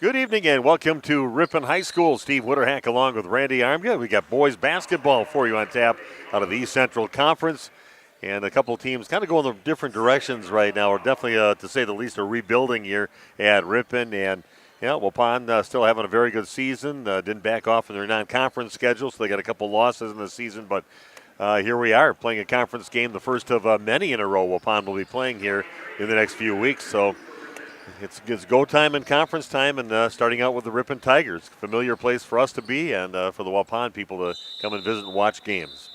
Good evening and welcome to Ripon High School. Steve Witterhack along with Randy Armia. We got boys basketball for you on tap out of the East Central Conference. And a couple teams kind of going in different directions right now. We're definitely, to say the least, a rebuilding year at Ripon. And, Waupun still having a very good season. Didn't back off in their non-conference schedule, so they got a couple losses in the season. But here we are playing a conference game, the first of many in a row Waupun will be playing here in the next few weeks. So it's go time and conference time, and starting out with the Ripon Tigers. Familiar place for us to be and for the Waupun people to come and visit and watch games.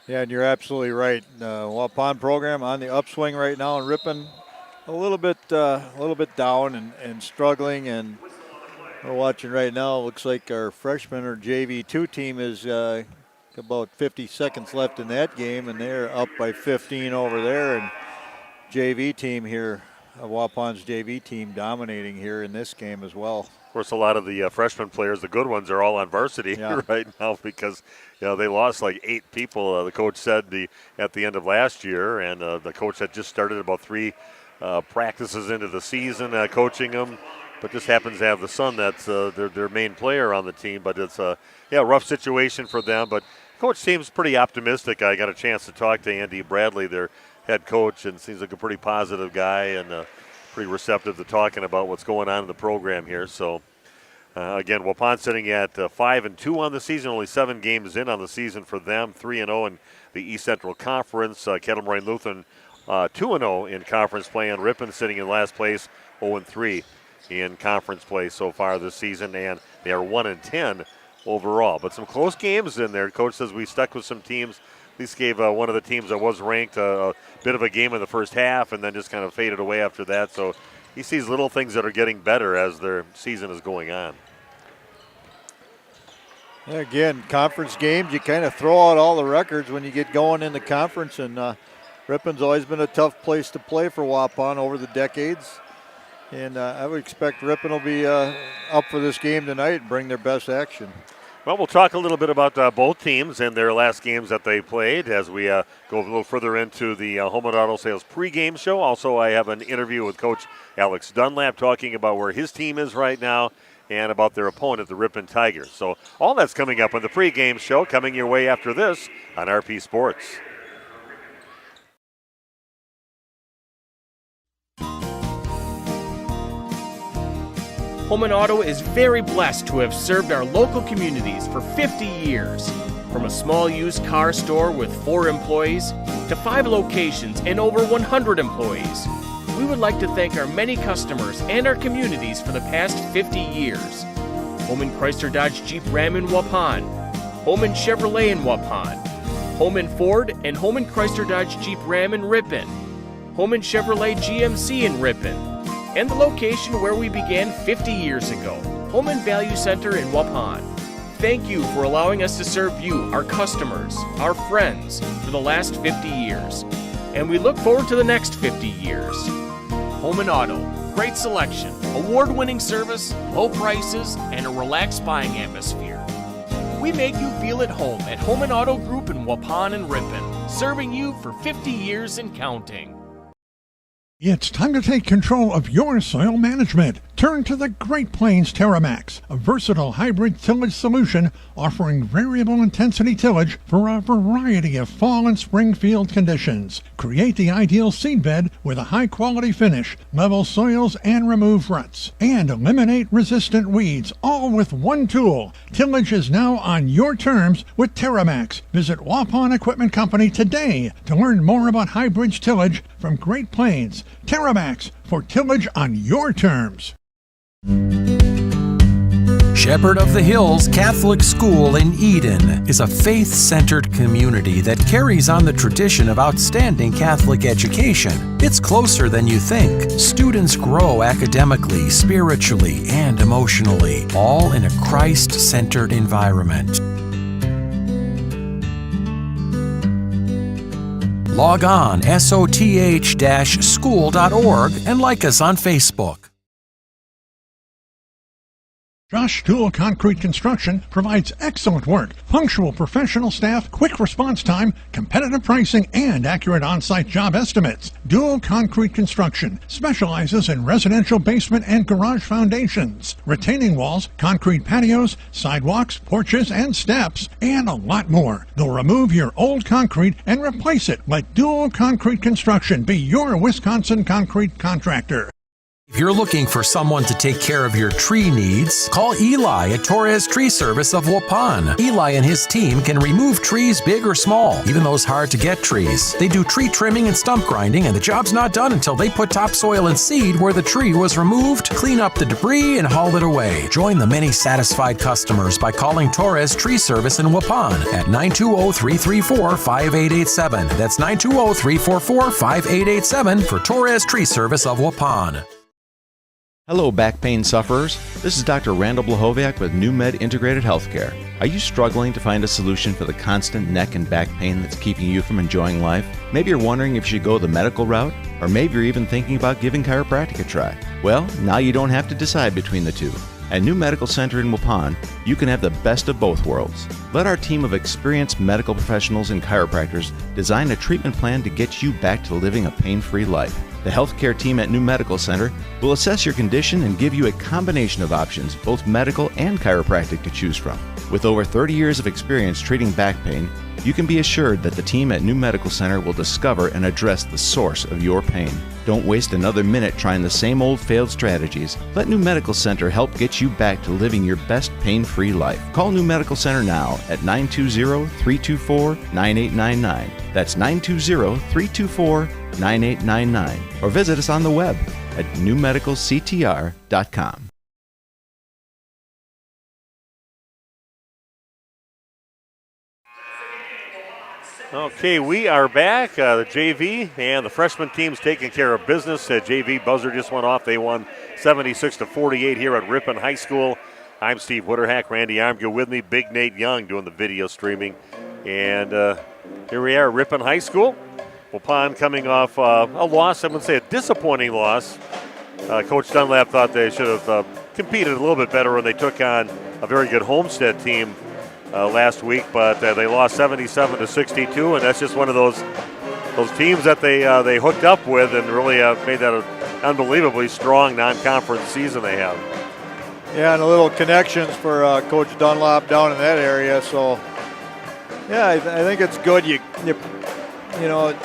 Yeah, and you're absolutely right. Waupun program on the upswing right now, and Ripon a little bit down and struggling. And we're watching right now. Looks like our freshman or JV2 team is about 50 seconds left in that game, and they're up by 15 over there. And JV team here. Waupun's JV team dominating here in this game as well. Of course, a lot of the freshman players, the good ones, are all on varsity right now because they lost like 8 people. The coach said at the end of last year, and the coach had just started about 3 practices into the season coaching them, but just happens to have the son that's their main player on the team. But it's a rough situation for them. But coach seems pretty optimistic. I got a chance to talk to Andy Bradley, their head coach, and seems like a pretty positive guy and pretty receptive to talking about what's going on in the program here. So, again, Waupun sitting at 5-2 on the season, only 7 games in on the season for them, 3-0 in the East Central Conference. Kettle Moraine Lutheran 2-0 in conference play, and Ripon sitting in last place, 0-3 in conference play so far this season, and they are 1-10 overall. But some close games in there. Coach says we stuck with some teams. At least gave one of the teams that was ranked a bit of a game in the first half and then just kind of faded away after that. So he sees little things that are getting better as their season is going on. Yeah, again, conference games, you kind of throw out all the records when you get going in the conference. And Ripon's always been a tough place to play for Waupun over the decades. And I would expect Ripon will be up for this game tonight and bring their best action. Well, we'll talk a little bit about both teams and their last games that they played as we go a little further into the Home and Auto Sales pregame show. Also, I have an interview with Coach Alex Dunlap talking about where his team is right now and about their opponent, the Ripon Tigers. So all that's coming up on the pregame show, coming your way after this on RP Sports. Home and Auto is very blessed to have served our local communities for 50 years. From a small used car store with 4 employees to 5 locations and over 100 employees. We would like to thank our many customers and our communities for the past 50 years. Holman Chrysler Dodge Jeep Ram in Waupun, Holman Chevrolet in Waupun, Holman Ford and Holman Chrysler Dodge Jeep Ram in Ripon, Holman Chevrolet GMC in Ripon, and the location where we began 50 years ago, Holman Value Center in Waupun. Thank you for allowing us to serve you, our customers, our friends, for the last 50 years. And we look forward to the next 50 years. Home and Auto, great selection, award-winning service, low prices, and a relaxed buying atmosphere. We make you feel at home at Home and Auto Group in Waupun and Ripon, serving you for 50 years and counting. It's time to take control of your soil management. Turn to the Great Plains TerraMax, a versatile hybrid tillage solution offering variable intensity tillage for a variety of fall and spring field conditions. Create the ideal seedbed with a high-quality finish, level soils, and remove ruts. And eliminate resistant weeds, all with one tool. Tillage is now on your terms with TerraMax. Visit Waupun Equipment Company today to learn more about hybrid tillage from Great Plains. TerraMax, for tillage on your terms. Shepherd of the Hills Catholic School in Eden is a faith-centered community that carries on the tradition of outstanding Catholic education. It's closer than you think. Students grow academically, spiritually, and emotionally, all in a Christ-centered environment. Log on soth-school.org and like us on Facebook. Josh Dual Concrete Construction provides excellent work, punctual professional staff, quick response time, competitive pricing, and accurate on-site job estimates. Dual Concrete Construction specializes in residential basement and garage foundations, retaining walls, concrete patios, sidewalks, porches, and steps, and a lot more. They'll remove your old concrete and replace it. Let Dual Concrete Construction be your Wisconsin concrete contractor. If you're looking for someone to take care of your tree needs, call Eli at Torres Tree Service of Waupun. Eli and his team can remove trees big or small, even those hard-to-get trees. They do tree trimming and stump grinding, and the job's not done until they put topsoil and seed where the tree was removed, clean up the debris, and haul it away. Join the many satisfied customers by calling Torres Tree Service in Waupun at 920-334-5887. That's 920-344-5887 for Torres Tree Service of Waupun. Hello, back pain sufferers. This is Dr. Randall Blahoviak with NewMed Integrated Healthcare. Are you struggling to find a solution for the constant neck and back pain that's keeping you from enjoying life? Maybe you're wondering if you should go the medical route, or maybe you're even thinking about giving chiropractic a try. Well, now you don't have to decide between the two. At New Medical Center in Waupun, you can have the best of both worlds. Let our team of experienced medical professionals and chiropractors design a treatment plan to get you back to living a pain-free life. The healthcare team at New Medical Center will assess your condition and give you a combination of options, both medical and chiropractic, to choose from. With over 30 years of experience treating back pain, you can be assured that the team at New Medical Center will discover and address the source of your pain. Don't waste another minute trying the same old failed strategies. Let New Medical Center help get you back to living your best pain-free life. Call New Medical Center now at 920-324-9899. That's 920-324-9899. Or visit us on the web at newmedicalctr.com. Okay, we are back. The JV and the freshman team's taking care of business. JV buzzer just went off. They won 76-48 here at Ripon High School. I'm Steve Witterhack. Randy Armgill with me. Big Nate Young doing the video streaming. And here we are at Ripon High School. Waupun coming off a loss. I would say a disappointing loss. Coach Dunlap thought they should have competed a little bit better when they took on a very good Homestead team last week, but they lost 77-62, and that's just one of those teams that they hooked up with and really made that an unbelievably strong non-conference season they have. Yeah, and a little connections for Coach Dunlop down in that area. So, yeah, I think it's good. You know, it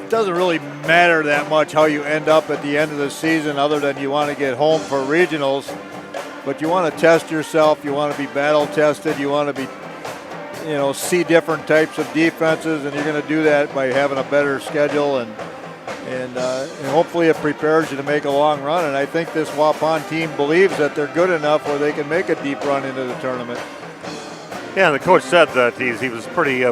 doesn't really matter that much how you end up at the end of the season, other than you want to get home for regionals. But you want to test yourself. You want to be battle tested. You want to be, see different types of defenses, and you're going to do that by having a better schedule, and hopefully it prepares you to make a long run. And I think this Waupun team believes that they're good enough where they can make a deep run into the tournament. Yeah, and the coach said that he was pretty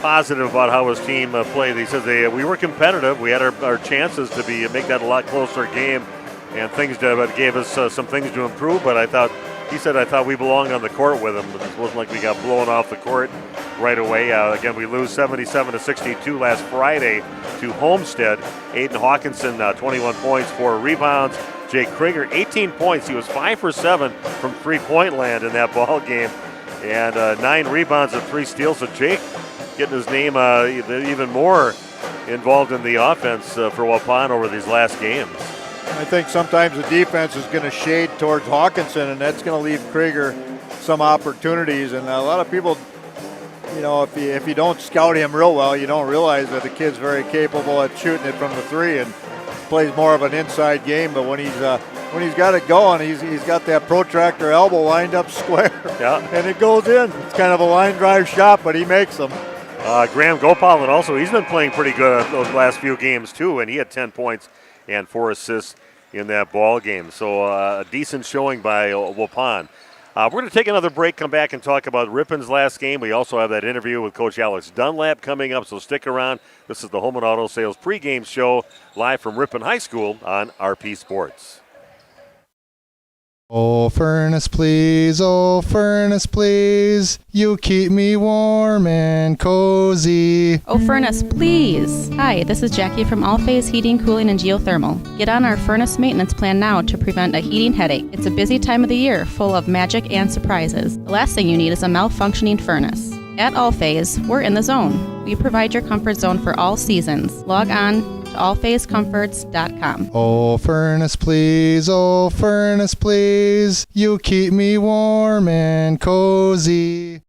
positive about how his team played. He says we were competitive. We had our chances to make that a lot closer game, and things gave us some things to improve. But I thought we belonged on the court with them. It wasn't like we got blown off the court right away. Again, we lose 77-62 last Friday to Homestead. Aiden Hawkinson, 21 points, 4 rebounds. Jake Krieger, 18 points. He was 5 for 7 from three-point land in that ball game, and 9 rebounds and 3 steals. So Jake getting his name even more involved in the offense for Waupun over these last games. I think sometimes the defense is going to shade towards Hawkinson, and that's going to leave Krieger some opportunities. And a lot of people, if you don't scout him real well, you don't realize that the kid's very capable at shooting it from the three and plays more of an inside game. But when he's got it going, he's got that protractor elbow lined up square, and it goes in. It's kind of a line drive shot, but he makes them. Graham Gopalan also, he's been playing pretty good those last few games too, and he had 10 points and 4 assists in that ball game. So a decent showing by Waupun. We're going to take another break, come back and talk about Ripon's last game. We also have that interview with Coach Alex Dunlap coming up, so stick around. This is the Home and Auto Sales pregame show live from Ripon High School on RP Sports. Oh, furnace, please, you keep me warm and cozy. Oh, furnace, please. Hi, this is Jackie from All Phase Heating, Cooling, and Geothermal. Get on our furnace maintenance plan now to prevent a heating headache. It's a busy time of the year, full of magic and surprises. The last thing you need is a malfunctioning furnace. At All Phase, we're in the zone. We provide your comfort zone for all seasons. Log on to allphasecomforts.com. Oh, furnace, please, you keep me warm and cozy.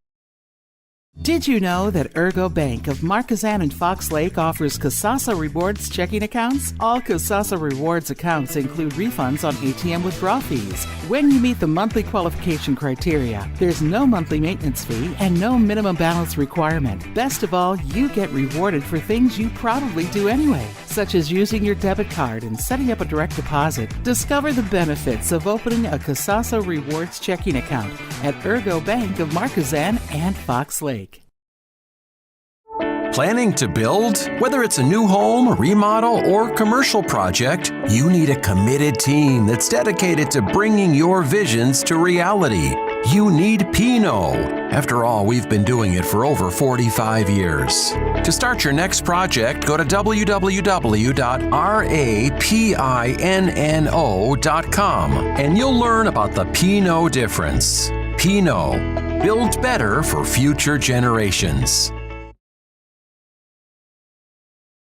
Did you know that Ergo Bank of Marquezan and Fox Lake offers Kasasa Rewards checking accounts? All Kasasa Rewards accounts include refunds on ATM withdrawal fees. When you meet the monthly qualification criteria, there's no monthly maintenance fee and no minimum balance requirement. Best of all, you get rewarded for things you probably do anyway, such as using your debit card and setting up a direct deposit. Discover the benefits of opening a Kasasa Rewards checking account at Ergo Bank of Marquezan and Fox Lake. Planning to build? Whether it's a new home, remodel, or commercial project, you need a committed team that's dedicated to bringing your visions to reality. You need Pino. After all, we've been doing it for over 45 years. To start your next project, go to www.rapinno.com and you'll learn about the Pino difference. Pino, build better for future generations.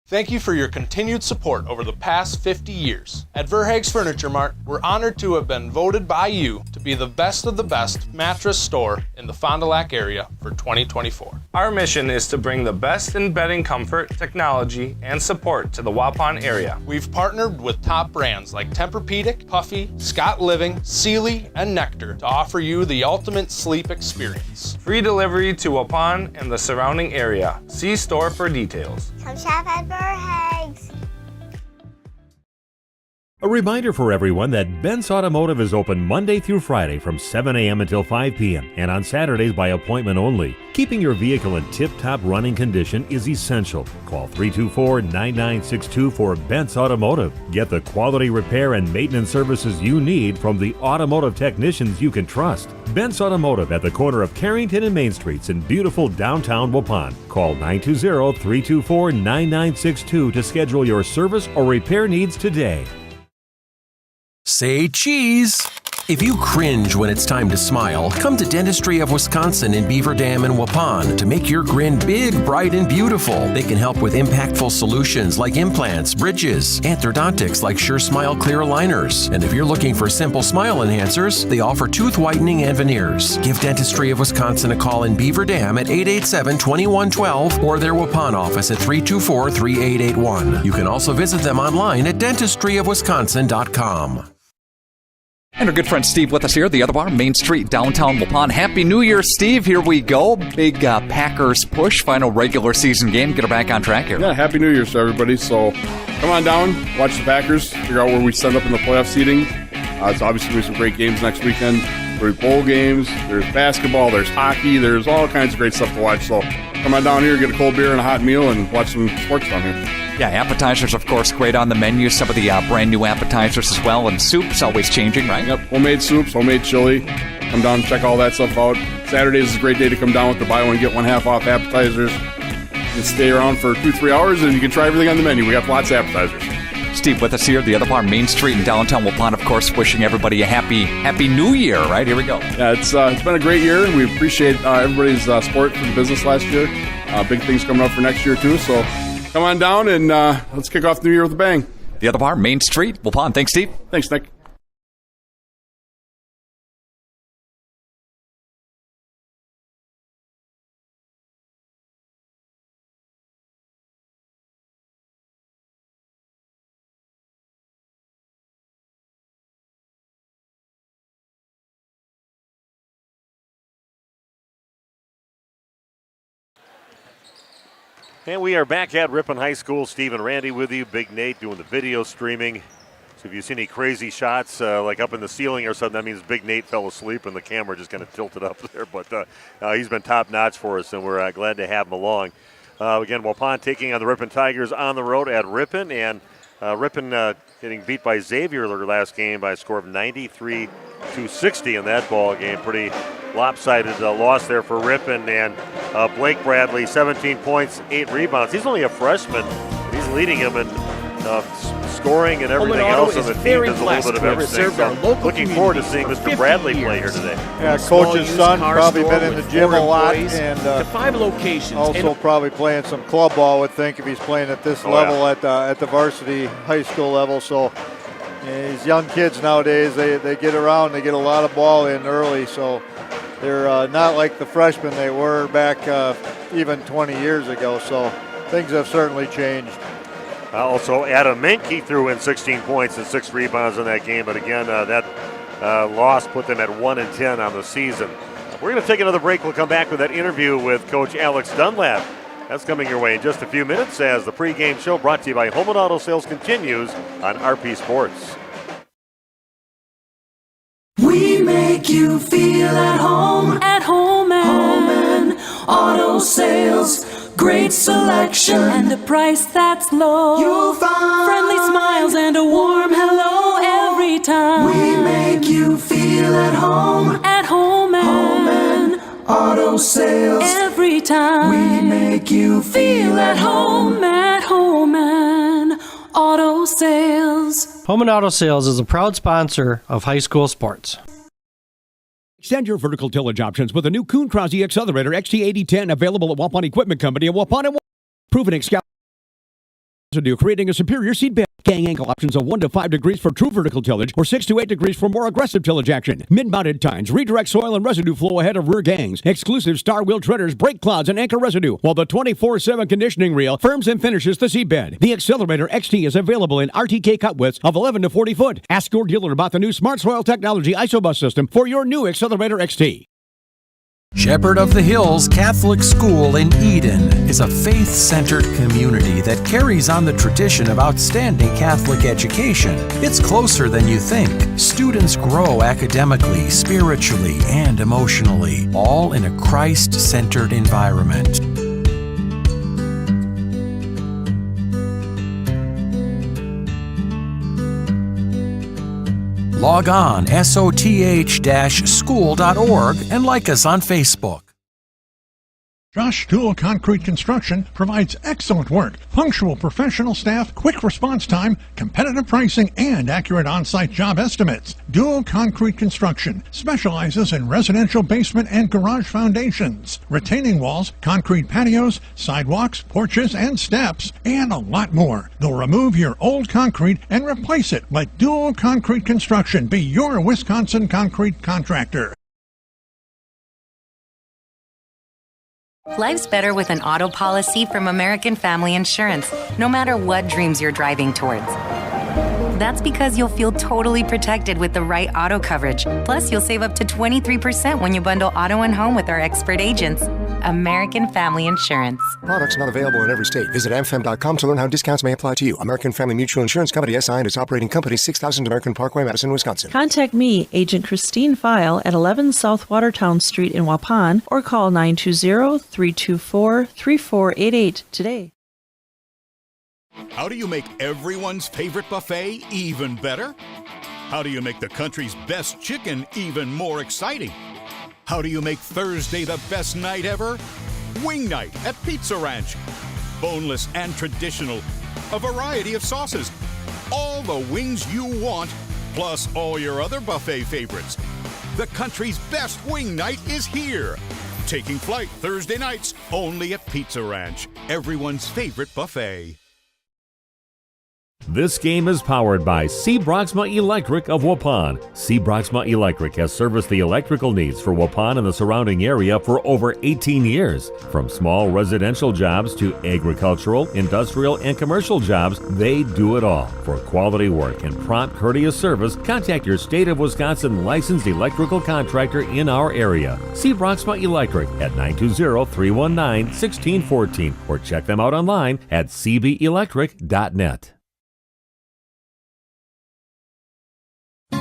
Thank you for your continued support over the past 50 years. At Verhaeg's Furniture Mart, we're honored to have been voted by you to be the best of the best mattress store in the Fond du Lac area for 2024. Our mission is to bring the best in bedding comfort, technology, and support to the Waupun area. We've partnered with top brands like Tempur-Pedic, Puffy, Scott Living, Sealy, and Nectar to offer you the ultimate sleep experience. Free delivery to Waupun and the surrounding area. See store for details. Come shop at Verhaeg's. A reminder for everyone that Bent's Automotive is open Monday through Friday from 7 a.m. until 5 p.m. and on Saturdays by appointment only. Keeping your vehicle in tip-top running condition is essential. Call 324-9962 for Bent's Automotive. Get the quality repair and maintenance services you need from the automotive technicians you can trust. Bent's Automotive at the corner of Carrington and Main Streets in beautiful downtown Waupun. Call 920-324-9962 to schedule your service or repair needs today. Say cheese! If you cringe when it's time to smile, come to Dentistry of Wisconsin in Beaver Dam and Waupun to make your grin big, bright, and beautiful. They can help with impactful solutions like implants, bridges, orthodontics like Sure Smile clear aligners. And if you're looking for simple smile enhancers, they offer tooth whitening and veneers. Give Dentistry of Wisconsin a call in Beaver Dam at 887-2112 or their Waupun office at 324-3881. You can also visit them online at dentistryofwisconsin.com. And our good friend Steve with us here, the other bar, Main Street, downtown Waupun. Happy New Year, Steve. Here we go. Big Packers push, final regular season game. Get her back on track here. Yeah, Happy New Year to everybody. So come on down, watch the Packers, figure out where we set up in the playoff seeding. It's obviously going to be some great games next weekend. There's bowl games, there's basketball, there's hockey, there's all kinds of great stuff to watch. So come on down here, get a cold beer and a hot meal, and watch some sports down here. Yeah, appetizers, of course, great on the menu. Some of the brand new appetizers as well. And soups, always changing, right? Yep, homemade soups, homemade chili. Come down and check all that stuff out. Saturdays is a great day to come down with the buy one, get one half off appetizers. You can stay around for 2-3 hours and you can try everything on the menu. We got lots of appetizers. Steve with us here, the other bar, Main Street in downtown Waupun, of course, wishing everybody a happy New Year, right? Here we go. Yeah, it's been a great year. We appreciate everybody's support for the business last year. Big things coming up for next year, too. So come on down and let's kick off the new year with a bang. The other bar, Main Street, Waupun. Thanks, Steve. Thanks, Nick. And we are back at Ripon High School. Steve and Randy with you. Big Nate doing the video streaming. So if you see any crazy shots like up in the ceiling or something, that means Big Nate fell asleep and the camera just kind of tilted up there. But he's been top-notch for us, and we're glad to have him along. Again, Waupun taking on the Ripon Tigers on the road at Ripon. And Ripon getting beat by Xavier their last game by a score of 93-58. to 60 in that ball game. Pretty lopsided loss there for Ripon. And Blake Bradley, 17 points, 8 rebounds. He's only a freshman. He's leading him in scoring and everything else on the team. Does a little bit of everything. So looking forward to seeing Mr. Bradley play here today. Yeah, coach's son, probably been in the gym a lot, and to 5 locations. Also probably playing some club ball, I would think, if he's playing at this level at the varsity high school level. So these young kids nowadays, they get around, they get a lot of ball in early. So they're not like the freshmen they were back even 20 years ago. So things have certainly changed. Also, Adam Mink, he threw in 16 points and 6 rebounds in that game. But again, that loss put them at 1-10 on the season. We're going to take another break. We'll come back with that interview with Coach Alex Dunlap. That's coming your way in just a few minutes as the pregame show brought to you by Home and Auto Sales continues on RP Sports. We make you feel at home and auto sales. Great selection and a price that's low. You'll find friendly smiles and a warm hello every time. We make you feel at home and auto sales. Every time we make you feel at home and auto sales. Home and Auto Sales is a proud sponsor of high school sports. Extend your vertical tillage options with a new Kuhn Krause Accelerator XT8010 available at Waupun Equipment Company and Waupun. Proven Excalibur, creating a superior seed bed. Gang angle options of 1 to 5 degrees for true vertical tillage or 6 to 8 degrees for more aggressive tillage action. Mid-mounted tines redirect soil and residue flow ahead of rear gangs. Exclusive star wheel treaders, brake clouds, and anchor residue. While the 24/7 conditioning reel firms and finishes the seed bed. The Accelerator XT is available in RTK cut widths of 11 to 40 foot. Ask your dealer about the new Smart Soil Technology ISOBUS system for your new Accelerator XT. Shepherd of the Hills Catholic School in Eden is a faith-centered community that carries on the tradition of outstanding Catholic education. It's closer than you think. Students grow academically, spiritually, and emotionally, all in a Christ-centered environment. Log on soth-school.org and like us on Facebook. Josh Dual Concrete Construction provides excellent work, punctual professional staff, quick response time, competitive pricing, and accurate on-site job estimates. Dual Concrete Construction specializes in residential basement and garage foundations, retaining walls, concrete patios, sidewalks, porches, and steps, and a lot more. They'll remove your old concrete and replace it. Let Dual Concrete Construction be your Wisconsin concrete contractor. Life's better with an auto policy from American Family Insurance, no matter what dreams you're driving towards. That's because you'll feel totally protected with the right auto coverage. Plus, you'll save up to 23% when you bundle auto and home with our expert agents. American Family Insurance. Products not available in every state. Visit amfam.com to learn how discounts may apply to you. American Family Mutual Insurance Company, SI, and its operating company, 6000 American Parkway, Madison, Wisconsin. Contact me, Agent Christine File, at 11 South Watertown Street in Waupun, or call 920-324-3488 today. How do you make everyone's favorite buffet even better? How do you make the country's best chicken even more exciting? How do you make Thursday the best night ever? Wing night at Pizza Ranch. Boneless and traditional. A variety of sauces. All the wings you want, plus all your other buffet favorites. The country's best wing night is here. Taking flight Thursday nights only at Pizza Ranch. Everyone's favorite buffet. This game is powered by C. Broxma Electric of Waupun. C. Broxma Electric has serviced the electrical needs for Waupun and the surrounding area for over 18 years. From small residential jobs to agricultural, industrial, and commercial jobs, they do it all. For quality work and prompt, courteous service, contact your State of Wisconsin licensed electrical contractor in our area. C. Broxma Electric at 920-319-1614 or check them out online at cbelectric.net.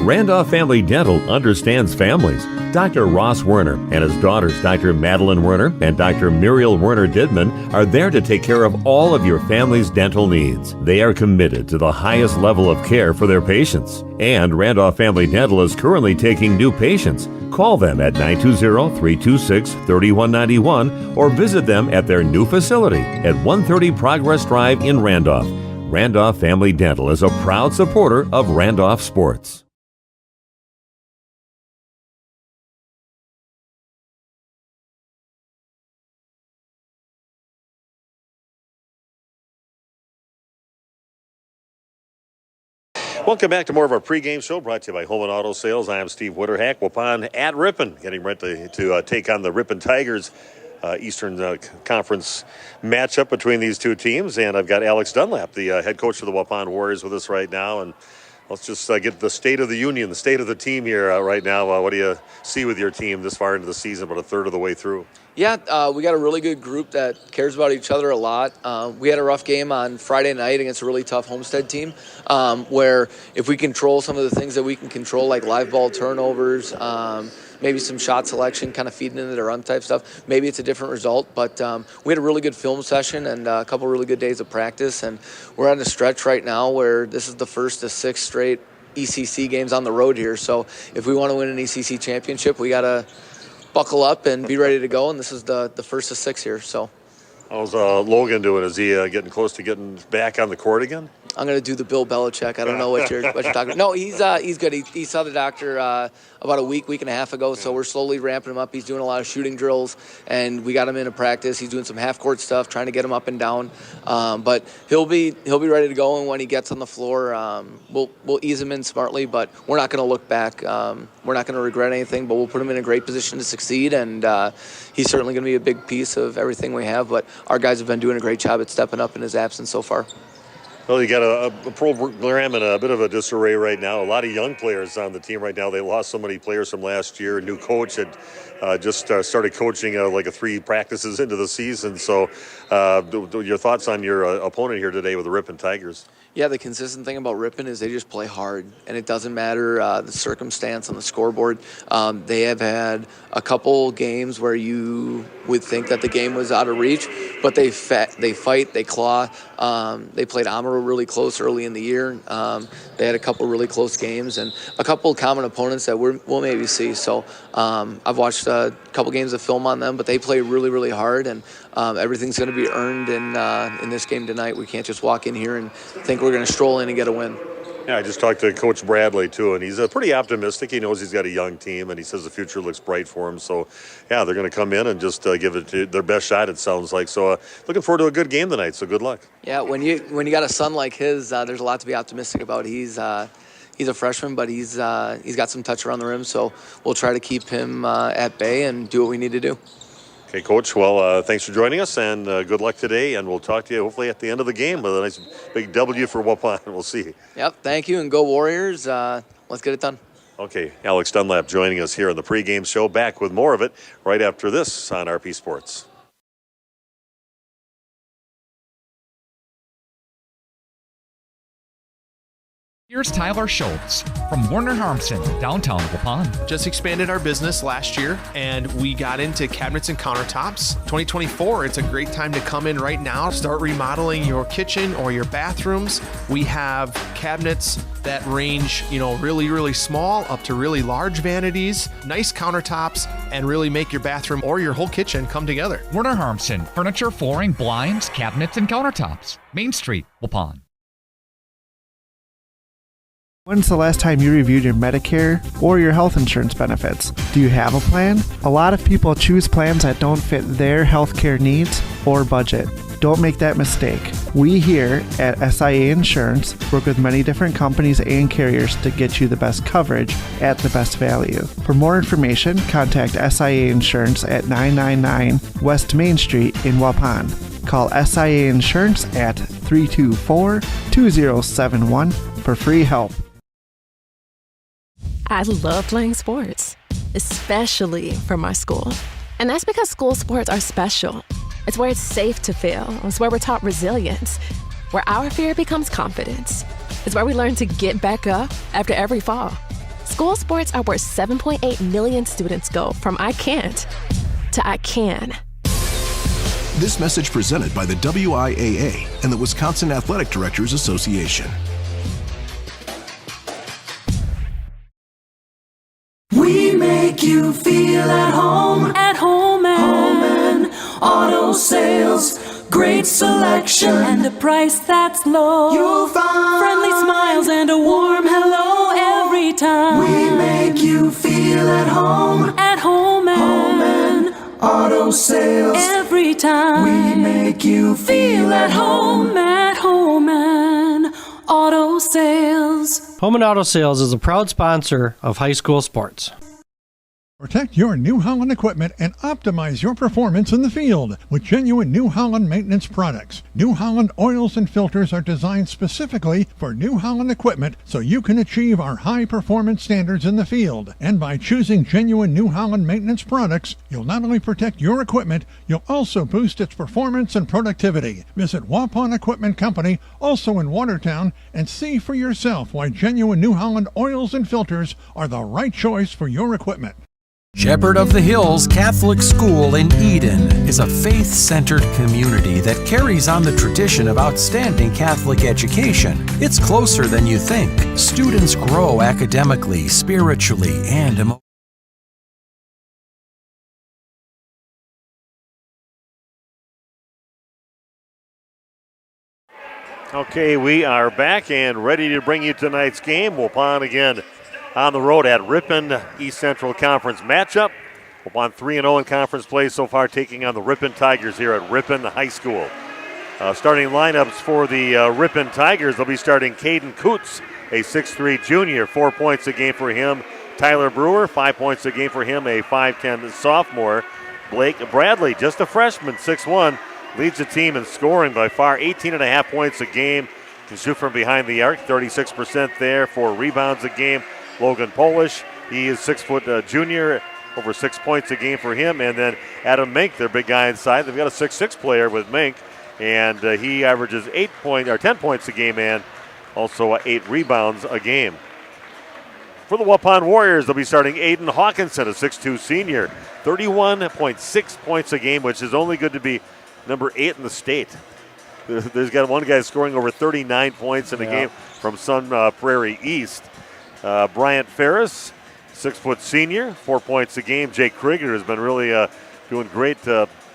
Randolph Family Dental understands families. Dr. Ross Werner and his daughters, Dr. Madeline Werner and Dr. Muriel Werner Didman, are there to take care of all of your family's dental needs. They are committed to the highest level of care for their patients. And Randolph Family Dental is currently taking new patients. Call them at 920-326-3191 or visit them at their new facility at 130 Progress Drive in Randolph. Randolph Family Dental is a proud supporter of Randolph sports. Welcome back to more of our pregame show brought to you by Home and Auto Sales. I am Steve Witterhack. Waupun at Ripon, getting ready to take on the Ripon Tigers. Eastern Conference matchup between these two teams. And I've got Alex Dunlap, the head coach of the Waupun Warriors, with us right now. And let's just get the state of the union, the state of the team here right now. What do you see with your team this far into the season, about a third of the way through? Yeah, we got a really good group that cares about each other a lot. We had a rough game on Friday night against a really tough Homestead team, where if we control some of the things that we can control, like live ball turnovers, maybe some shot selection, kind of feeding into the run type stuff, maybe it's a different result. But we had a really good film session and a couple really good days of practice, and we're on a stretch right now where this is the first of 6 straight ECC games on the road here. So if we want to win an ECC championship, we got to buckle up and be ready to go, and this is the first of 6 here. So how's Logan doing? Is he getting close to getting back on the court again? I'm going to do the Bill Belichick. I don't know what you're talking about. No, he's good. He saw the doctor about a week and a half ago, so we're slowly ramping him up. He's doing a lot of shooting drills, and we got him into practice. He's doing some half-court stuff, trying to get him up and down. But he'll be ready to go, and when he gets on the floor, we'll ease him in smartly, but we're not going to look back. We're not going to regret anything, but we'll put him in a great position to succeed, and he's certainly going to be a big piece of everything we have. But our guys have been doing a great job at stepping up in his absence so far. Well, you got a program in a bit of a disarray right now. A lot of young players on the team right now. They lost so many players from last year. A new coach had just started coaching like 3 practices into the season. So your thoughts on your opponent here today with the Ripon Tigers? Yeah, the consistent thing about Ripon is they just play hard, and it doesn't matter the circumstance on the scoreboard. They have had a couple games where you would think that the game was out of reach, but they fight, they claw. They played Amaro really close early in the year. They had a couple really close games and a couple common opponents that we'll maybe see. So I've watched a couple games of film on them, but they play really, really hard, and everything's going to be earned in this game tonight. We can't just walk in here and think we're going to stroll in and get a win. Yeah, I just talked to Coach Bradley, too, and he's pretty optimistic. He knows he's got a young team, and he says the future looks bright for him. So, yeah, they're going to come in and just give it their best shot, it sounds like. So, looking forward to a good game tonight, so good luck. Yeah, when you got a son like his, there's a lot to be optimistic about. He's a freshman, but he's got some touch around the rim, so we'll try to keep him at bay and do what we need to do. Okay, Coach, well, thanks for joining us, and good luck today, and we'll talk to you hopefully at the end of the game with a nice big W for Waupun. We'll see. Yep, thank you, and go Warriors. Let's get it done. Okay, Alex Dunlap joining us here on the pregame show. Back with more of it right after this on RP Sports. Here's Tyler Schultz from Warner Harmson, downtown Waupun. Just expanded our business last year, and we got into cabinets and countertops. 2024, it's a great time to come in right now. Start remodeling your kitchen or your bathrooms. We have cabinets that range, really, really small up to really large vanities, nice countertops, and really make your bathroom or your whole kitchen come together. Warner Harmson, furniture, flooring, blinds, cabinets, and countertops. Main Street, Waupun. When's the last time you reviewed your Medicare or your health insurance benefits? Do you have a plan? A lot of people choose plans that don't fit their healthcare needs or budget. Don't make that mistake. We here at SIA Insurance work with many different companies and carriers to get you the best coverage at the best value. For more information, contact SIA Insurance at 999 West Main Street in Waupun. Call SIA Insurance at 324-2071 for free help. I love playing sports, especially for my school. And that's because school sports are special. It's where it's safe to fail. It's where we're taught resilience, where our fear becomes confidence. It's where we learn to get back up after every fall. School sports are where 7.8 million students go from I can't to I can. This message presented by the WIAA and the Wisconsin Athletic Directors Association. We make you feel at home and auto sales. Great selection and a price that's low. You'll find friendly smiles and a warm hello every time. We make you feel at home and auto sales. Every time we make you feel at home and auto sales. Home and Auto Sales is a proud sponsor of high school sports. Protect your New Holland equipment and optimize your performance in the field with genuine New Holland maintenance products. New Holland oils and filters are designed specifically for New Holland equipment so you can achieve our high performance standards in the field. And by choosing genuine New Holland maintenance products, you'll not only protect your equipment, you'll also boost its performance and productivity. Visit Waupun Equipment Company, also in Watertown, and see for yourself why genuine New Holland oils and filters are the right choice for your equipment. Shepherd of the Hills Catholic School in Eden is a faith-centered community that carries on the tradition of outstanding Catholic education. It's closer than you think. Students grow academically, spiritually, and emotionally. Okay, we are back and ready to bring you tonight's game. Waupun again on the road at Ripon East Central Conference matchup. Waupun 3-0 in conference play so far, taking on the Ripon Tigers here at Ripon High School. Starting lineups for the Ripon Tigers, they'll be starting Caden Coots, a 6'3 junior, 4 points a game for him. Tyler Brewer, 5 points a game for him, a 5'10 sophomore. Blake Bradley, just a freshman, 6'1, leads the team in scoring by far, 18.5 points a game. Can shoot from behind the arc, 36% there, 4 rebounds a game. Logan Polish, he is 6 foot junior, over 6 points a game for him. And then Adam Mink, their big guy inside. They've got a 6'6 player with Mink, and he averages 10 points a game and also 8 rebounds a game. For the Waupun Warriors, they'll be starting Aiden Hawkinson, a 6'2 senior, 31.6 points a game, which is only good to be number 8 in the state. There's got one guy scoring over 39 points in a game from Sun Prairie East. Bryant Ferris, 6 foot senior, 4 points a game. Jake Krieger has been really doing great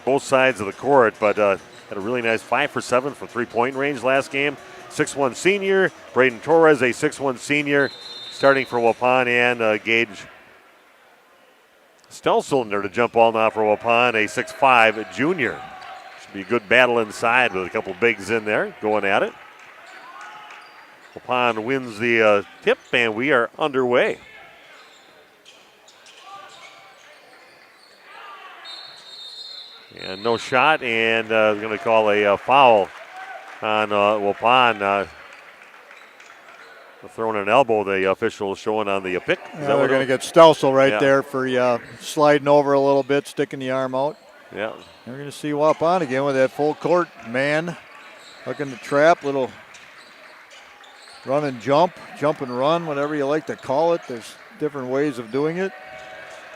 both sides of the court, but had a really nice 5 for 7 from 3-point range last game. 6'1 senior. Braden Torres, a 6'1 senior, starting for Waupun, and Gage Stelcylinder to jump ball now for Waupun, a 6'5 junior. Should be a good battle inside with a couple bigs in there going at it. Waupun wins the tip, and we are underway. And no shot, and going to call a foul on Waupun. Throwing an elbow, the official showing on the pick. They're going to get Stousel right there for sliding over a little bit, sticking the arm out. Yeah. We're going to see Waupun again with that full court man. Looking to trap, little run and jump and run, whatever you like to call it. There's different ways of doing it.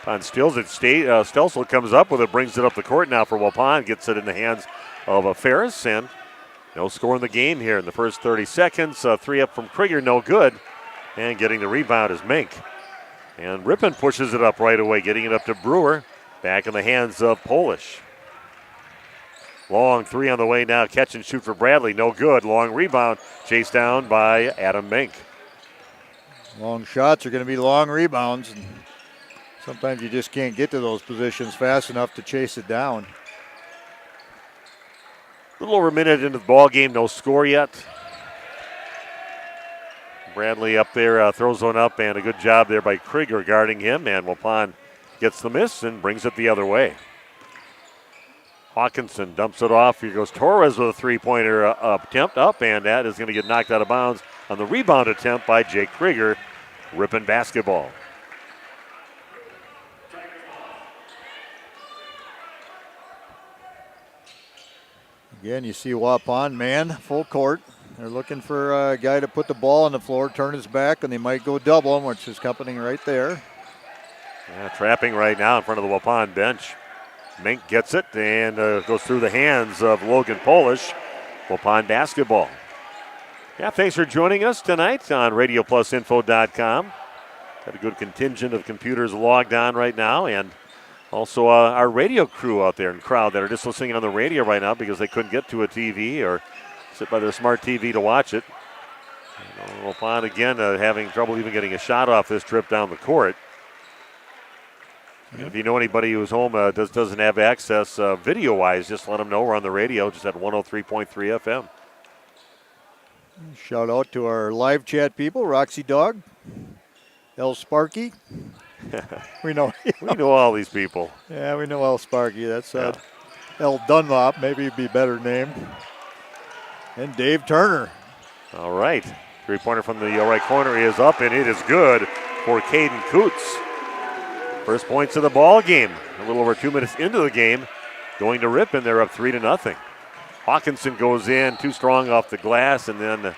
On steals it, Stelsel comes up with it, brings it up the court now for Waupun, gets it in the hands of Ferris, and no score in the game here in the first 30 seconds. 3 up from Krieger, no good, and getting the rebound is Mink. And Ripon pushes it up right away, getting it up to Brewer, back in the hands of Polish. Long 3 on the way now, catch and shoot for Bradley, no good. Long rebound, chased down by Adam Mink. Long shots are going to be long rebounds. And sometimes you just can't get to those positions fast enough to chase it down. A little over a minute into the ball game, no score yet. Bradley up there throws one up, and a good job there by Krieger guarding him, and Waupun gets the miss and brings it the other way. Hawkinson dumps it off. Here goes Torres with a three-pointer attempt up, and that is going to get knocked out of bounds on the rebound attempt by Jake Krieger. Ripon basketball. Again, you see Waupun man, full court. They're looking for a guy to put the ball on the floor, turn his back, and they might go double him, which is happening right there. Yeah, trapping right now in front of the Waupun bench. Mink gets it and goes through the hands of Logan Polish. Waupun basketball. Yeah, thanks for joining us tonight on RadioPlusInfo.com. Got a good contingent of computers logged on right now, and also our radio crew out there and crowd that are just listening on the radio right now because they couldn't get to a TV or sit by their smart TV to watch it. Waupun again having trouble even getting a shot off this trip down the court. And if you know anybody who's home doesn't have access video-wise, just let them know we're on the radio, just at 103.3 FM. Shout out to our live chat people, Roxy Dog, El Sparky. We know all these people. Yeah, we know El Sparky. That's El Dunlop, maybe it'd be a better name. And Dave Turner. All right. Three-pointer from the right corner is up, and it is good for Caden Coots. First points of the ball game. A little over 2 minutes into the game. Going to Ripon, they're up 3-0. Hawkinson goes in, too strong off the glass, and then a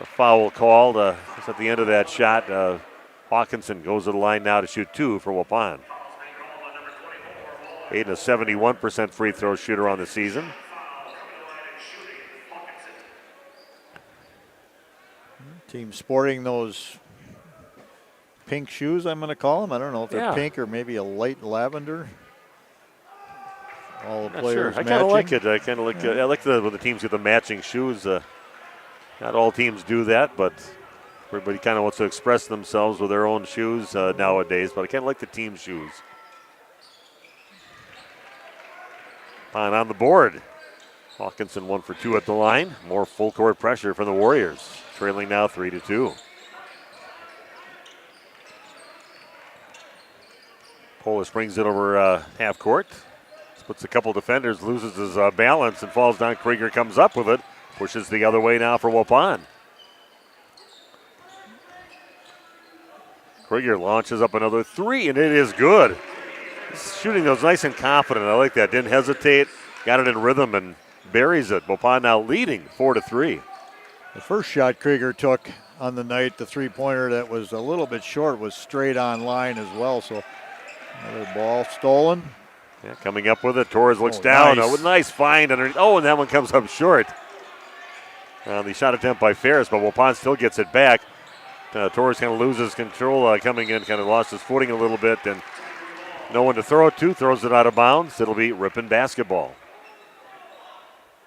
foul called. Just at the end of that shot, Hawkinson goes to the line now to shoot 2 for Waupun. Aiden, a 71% free throw shooter on the season. Team sporting those pink shoes, I'm going to call them. I don't know if they're pink or maybe a light lavender. All the players I kind of like it. I kind of like. I like when the teams get the matching shoes. Not all teams do that, but everybody kind of wants to express themselves with their own shoes nowadays. But I kind of like the team shoes. On the board, Hawkinson 1 for 2 at the line. More full court pressure from the Warriors, trailing now 3-2. Polish brings it over half court. Puts a couple defenders, loses his balance and falls down. Krieger comes up with it. Pushes the other way now for Waupun. Krieger launches up another 3, and it is good. He's shooting those nice and confident. I like that. Didn't hesitate. Got it in rhythm and buries it. Waupun now leading 4-3. The first shot Krieger took on the night, the three-pointer that was a little bit short, was straight on line as well. So another ball stolen. Yeah, coming up with it. Torres looks down. Nice. Nice find underneath. Oh, and that one comes up short. The shot attempt by Ferris, but Waupun still gets it back. Torres kind of loses control coming in, kind of lost his footing a little bit, and no one to throw it to. Throws it out of bounds. It'll be Ripon basketball.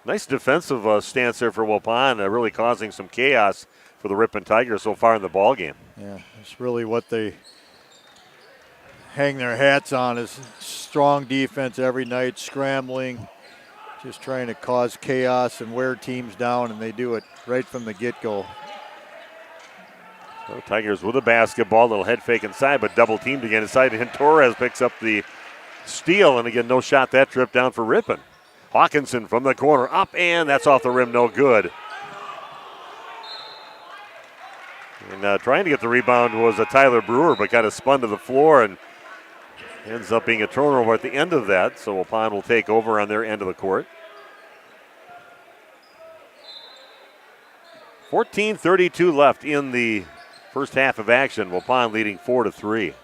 Nice defensive stance there for Waupun, really causing some chaos for the Ripon Tigers so far in the ball game. Yeah, it's really what they hang their hats on, is strong defense every night, scrambling, just trying to cause chaos and wear teams down, and they do it right from the get-go. So Tigers with a basketball, little head fake inside, but double teamed again inside, and Torres picks up the steal, and again, no shot that trip down for Ripon. Hawkinson from the corner, up, and that's off the rim, no good. And trying to get the rebound was Tyler Brewer, but kind of spun to the floor and ends up being a turnover at the end of that, so Waupun will take over on their end of the court. 14:32 left in the first half of action. Waupun leading 4-3.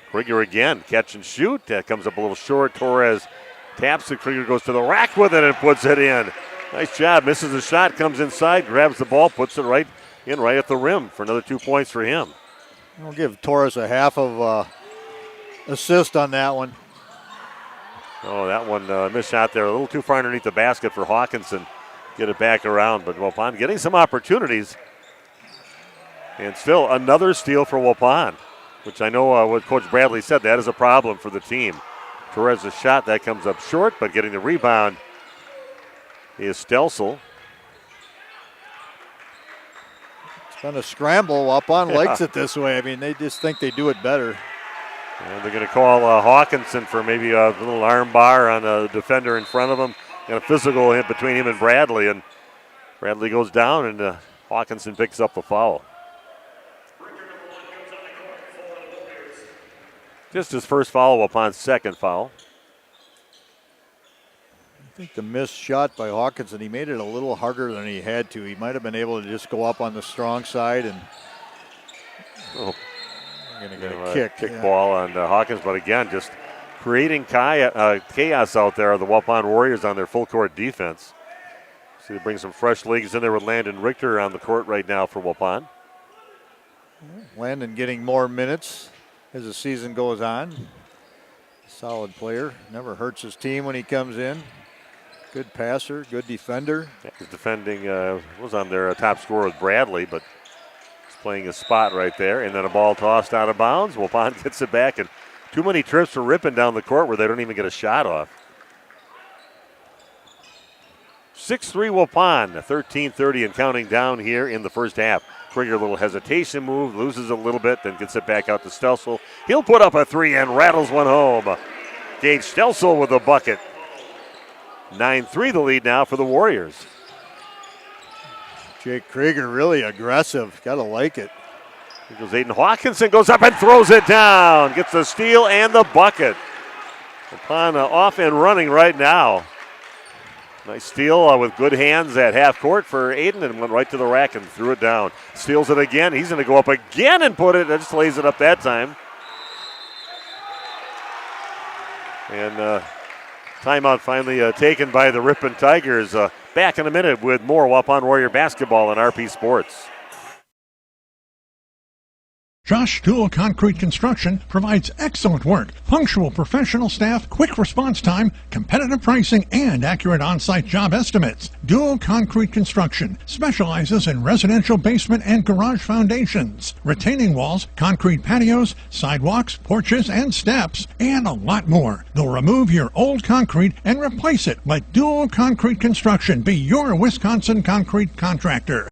Krieger again, catch and shoot. That comes up a little short. Torres taps it. Krieger goes to the rack with it and puts it in. Nice job. Misses the shot, comes inside, grabs the ball, puts it right at the rim for another 2 points for him. I'll give Torres a half of assist on that one. Oh, that one missed shot there. A little too far underneath the basket for Hawkinson. Get it back around, but Waupun getting some opportunities. And still another steal for Waupun, which I know what Coach Bradley said, that is a problem for the team. Torres' shot, that comes up short, but getting the rebound is Stelsel. It's been a scramble. Waupun likes it this way. I mean, they just think they do it better. And they're going to call Hawkinson for maybe a little arm bar on a defender in front of him. And a physical hit between him and Bradley. And Bradley goes down, and Hawkinson picks up the foul. Just his first foul, Waupun's second foul. think the missed shot by Hawkinson, he made it a little harder than he had to. He might have been able to just go up on the strong side and going to get a kick ball on Hawkins, but again, just creating chaos out there. The Waupun Warriors on their full court defense. See, they bring some fresh legs in there with Landon Richter on the court right now for Waupun. Landon getting more minutes as the season goes on. Solid player, never hurts his team when he comes in. Good passer, good defender. Yeah, he's defending, was on their top scorer with Bradley, but he's playing his spot right there. And then a ball tossed out of bounds. Waupun gets it back, and too many trips for Ripon down the court where they don't even get a shot off. 6-3 Waupun, 13:30 and counting down here in the first half. Krieger, a little hesitation move, loses a little bit, then gets it back out to Stelsel. He'll put up a three and rattles one home. Gage Stelsel with a bucket. 9-3 the lead now for the Warriors. Jake Krieger really aggressive. Gotta like it. Here goes Aiden Hawkinson, goes up and throws it down. Gets the steal and the bucket. Waupun off and running right now. Nice steal with good hands at half court for Aiden, and went right to the rack and threw it down. Steals it again. He's going to go up again and put it. Just lays it up that time. And timeout finally taken by the Ripon Tigers. Back in a minute with more Waupun Warrior basketball on RP Sports. Josh Dual Concrete Construction provides excellent work, punctual professional staff, quick response time, competitive pricing, and accurate on-site job estimates. Dual Concrete Construction specializes in residential basement and garage foundations, retaining walls, concrete patios, sidewalks, porches, and steps, and a lot more. They'll remove your old concrete and replace it. Let Dual Concrete Construction be your Wisconsin concrete contractor.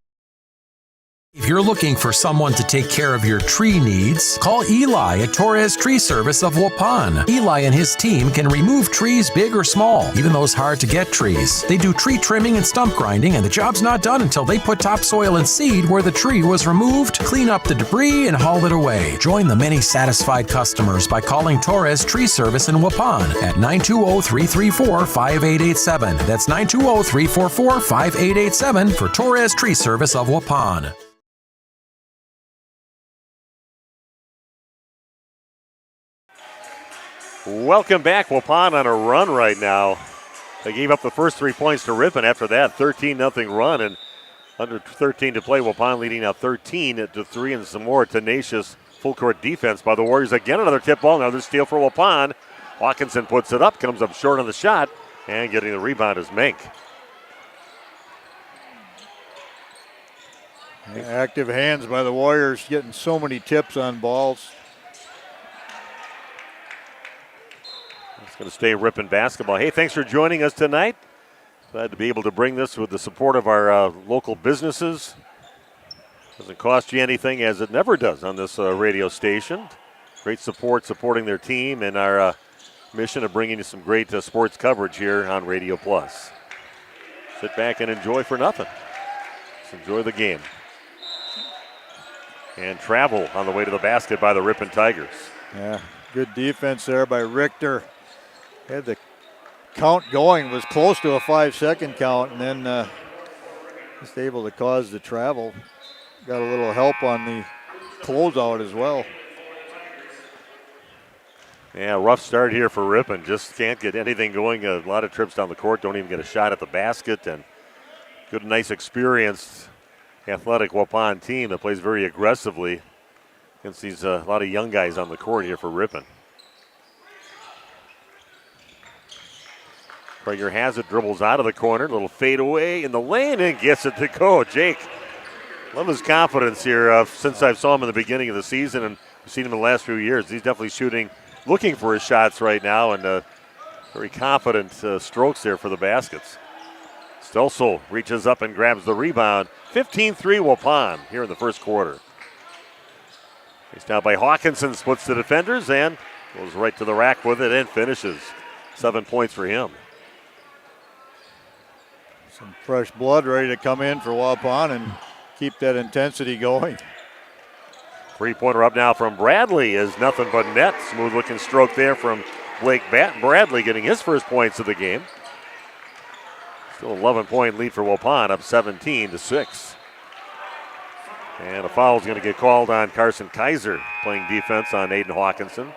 If you're looking for someone to take care of your tree needs, call Eli at Torres Tree Service of Waupun. Eli and his team can remove trees big or small, even those hard-to-get trees. They do tree trimming and stump grinding, and the job's not done until they put topsoil and seed where the tree was removed, clean up the debris, and haul it away. Join the many satisfied customers by calling Torres Tree Service in Waupun at 920-334-5887. That's 920-344-5887 for Torres Tree Service of Waupun. Welcome back. Waupun on a run right now. They gave up the first 3 points to Ripon. After that, 13-0 run, and under 13 to play. Waupun leading now 13-3, and some more tenacious full-court defense by the Warriors. Again, another tip ball, another steal for Waupun. Hawkinson puts it up, comes up short on the shot, and getting the rebound is Mink. Active hands by the Warriors, getting so many tips on balls. It's going to stay Ripon basketball. Hey, thanks for joining us tonight. Glad to be able to bring this with the support of our local businesses. Doesn't cost you anything, as it never does on this radio station. Great support, supporting their team and our mission of bringing you some great sports coverage here on Radio Plus. Sit back and enjoy for nothing. Just enjoy the game. And travel on the way to the basket by the Ripon Tigers. Yeah, good defense there by Richter. Had the count going, was close to a 5-second count, and then just able to cause the travel. Got a little help on the closeout as well. Yeah, rough start here for Ripon. Just can't get anything going. A lot of trips down the court, don't even get a shot at the basket. And good, nice, experienced, athletic Waupun team that plays very aggressively against these a lot of young guys on the court here for Ripon. Prager has it, dribbles out of the corner, little fade away in the lane, and gets it to go. Jake, love his confidence here since I saw him in the beginning of the season, and we've seen him in the last few years. He's definitely shooting, looking for his shots right now, and very confident strokes there for the baskets. Stelsel reaches up and grabs the rebound. 15-3 Waupun here in the first quarter. He's now by Hawkinson, splits the defenders, and goes right to the rack with it and finishes. 7 points for him. Some fresh blood ready to come in for Waupun and keep that intensity going. Three-pointer up now from Bradley is nothing but net. Smooth-looking stroke there from Blake Bradley, getting his first points of the game. Still 11-point lead for Waupun, up 17-6. And a foul is going to get called on Carson Kaiser, playing defense on Aiden Hawkinson.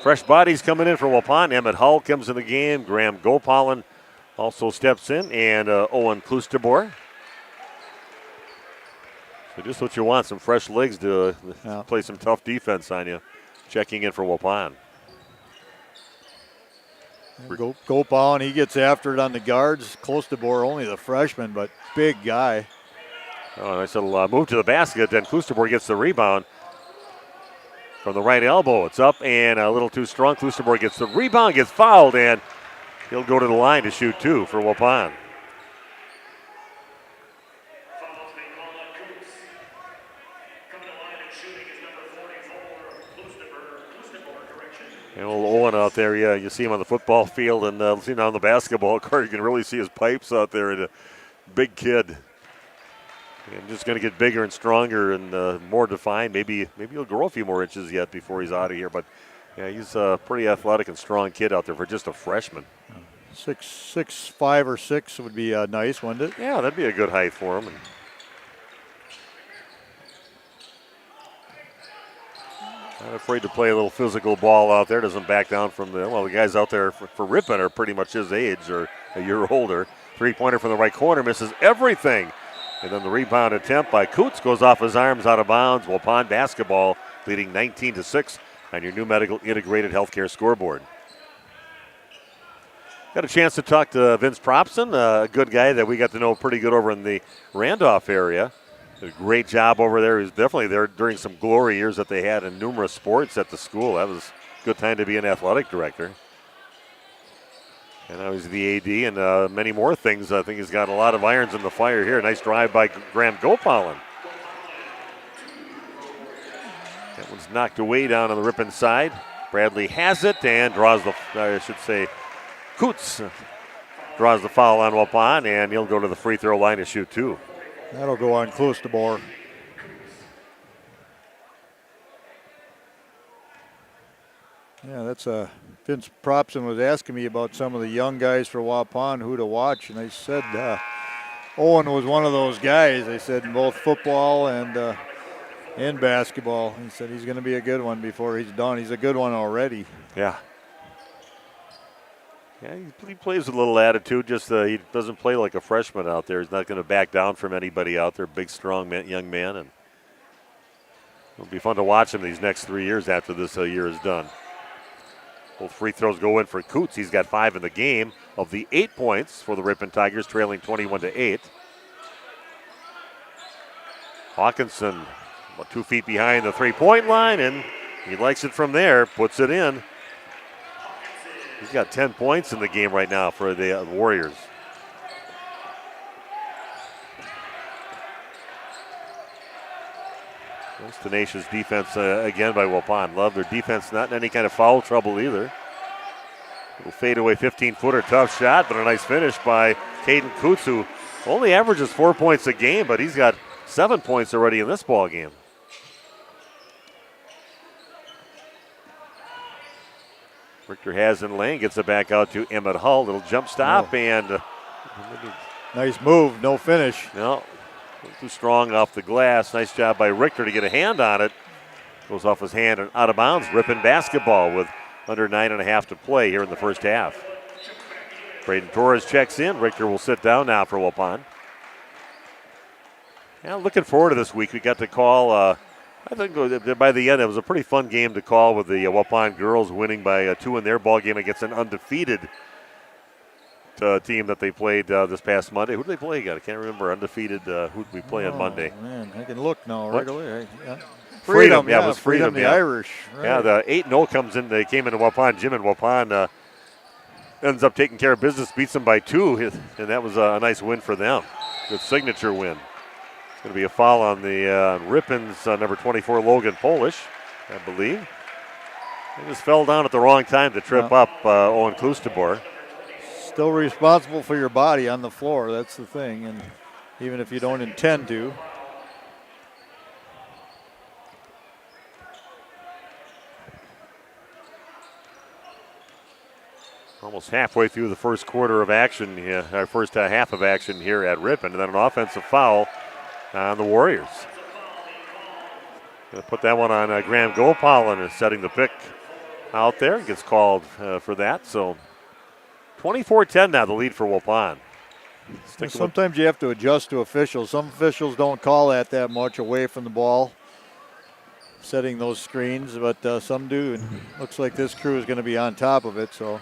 Fresh bodies coming in for Waupun. Emmett Hull comes in the game. Graham Gopalin also steps in, and Owen Kloostabor. So just what you want, some fresh legs to play some tough defense on you. Checking in for Waupun. Gopalin, he gets after it on the guards. Kloostabor, only the freshman, but big guy. Oh, nice little move to the basket. Then Kloostabor gets the rebound from the right elbow. It's up and a little too strong. Kloostabor gets the rebound, gets fouled, and he'll go to the line to shoot 2 for Waupun. And old Owen out there, yeah, you see him on the football field and see him on the basketball court. You can really see his pipes out there. And a big kid. And just going to get bigger and stronger and more defined. Maybe he'll grow a few more inches yet before he's out of here. But yeah, he's a pretty athletic and strong kid out there for just a freshman. 6'5" or 6" would be nice, wouldn't it? Yeah, that'd be a good height for him. Not afraid to play a little physical ball out there. Doesn't back down from the guys out there for Ripon are pretty much his age or a year older. 3-pointer from the right corner, misses everything. And then the rebound attempt by Coots goes off his arms, out of bounds. Waupun basketball leading 19-6 on your new medical integrated healthcare scoreboard. Got a chance to talk to Vince Propson, a good guy that we got to know pretty good over in the Randolph area. Did a great job over there. He was definitely there during some glory years that they had in numerous sports at the school. That was a good time to be an athletic director. And now he's the AD and many more things. I think he's got a lot of irons in the fire here. Nice drive by Graham Gopalin. That one's knocked away down on the Ripon side. Bradley has it and draws Coots draws the foul on Waupun, and he'll go to the free throw line to shoot 2. That'll go on Kloostabor. Yeah, that's Vince Propson was asking me about some of the young guys for Waupun, who to watch, and I said Owen was one of those guys. I said in both football and basketball. He said he's going to be a good one before he's done. He's a good one already. Yeah. Yeah, he plays with a little attitude. Just he doesn't play like a freshman out there. He's not going to back down from anybody out there. Big, strong young man, and it'll be fun to watch him these next 3 years after this year is done. Both free throws go in for Coots. He's got 5 in the game of the 8 points for the Ripon Tigers, trailing 21-8. Hawkinson, 2 feet behind the 3-point line, and he likes it from there. Puts it in. He's got 10 points in the game right now for the Warriors. Nice tenacious defense again by Waupun. Love their defense, not in any kind of foul trouble either. Little fadeaway 15-footer, tough shot, but a nice finish by Caden Coots, who only averages 4 points a game, but he's got 7 points already in this ball game. Richter has in lane, gets it back out to Emmett Hull. Little jump stop and nice move, no finish. No, too strong off the glass. Nice job by Richter to get a hand on it. Goes off his hand and out of bounds. Ripon basketball with under 9.5 to play here in the first half. Braden Torres checks in. Richter will sit down now for Waupun. Yeah, looking forward to this week. We got to call. I think by the end, it was a pretty fun game to call with the Waupun girls winning by 2 in their ball game against an undefeated team that they played this past Monday. Who did they play again? I can't remember. Undefeated. Who did we play on Monday? Man, I can look now right away. Freedom. Yeah, it was Freedom. The Irish. Right. Yeah, the 8-0 comes in. They came into Waupun gym, and Waupun ends up taking care of business, beats them by 2, and that was a nice win for them. Good signature win. Going to be a foul on the Ripon's number 24, Logan Polish, I believe. He just fell down at the wrong time to trip up Owen Kloostabor. Still responsible for your body on the floor, that's the thing, and even if you don't intend to. Almost halfway through the first quarter of action, our first half of action here at Ripon, and then an offensive foul on the Warriors. Going to put that one on Graham Gopal setting the pick out there. Gets called for that. So 24-10 now, the lead for Waupun. Sometimes you have to adjust to officials. Some officials don't call that much away from the ball, setting those screens, but some do. And looks like this crew is going to be on top of it, so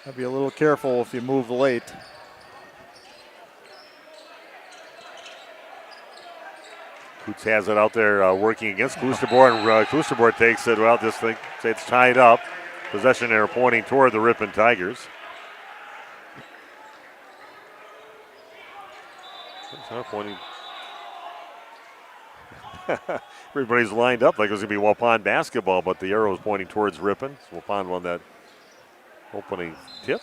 I'd be a little careful if you move late. Coots has it out there working against Klosterboer, and Klosterboer takes it. Well, just think it's tied up. Possession error pointing toward the Ripon Tigers. Pointing. Everybody's lined up like it was going to be Waupun basketball, but the arrow is pointing towards Ripon. So Waupun won that opening tip.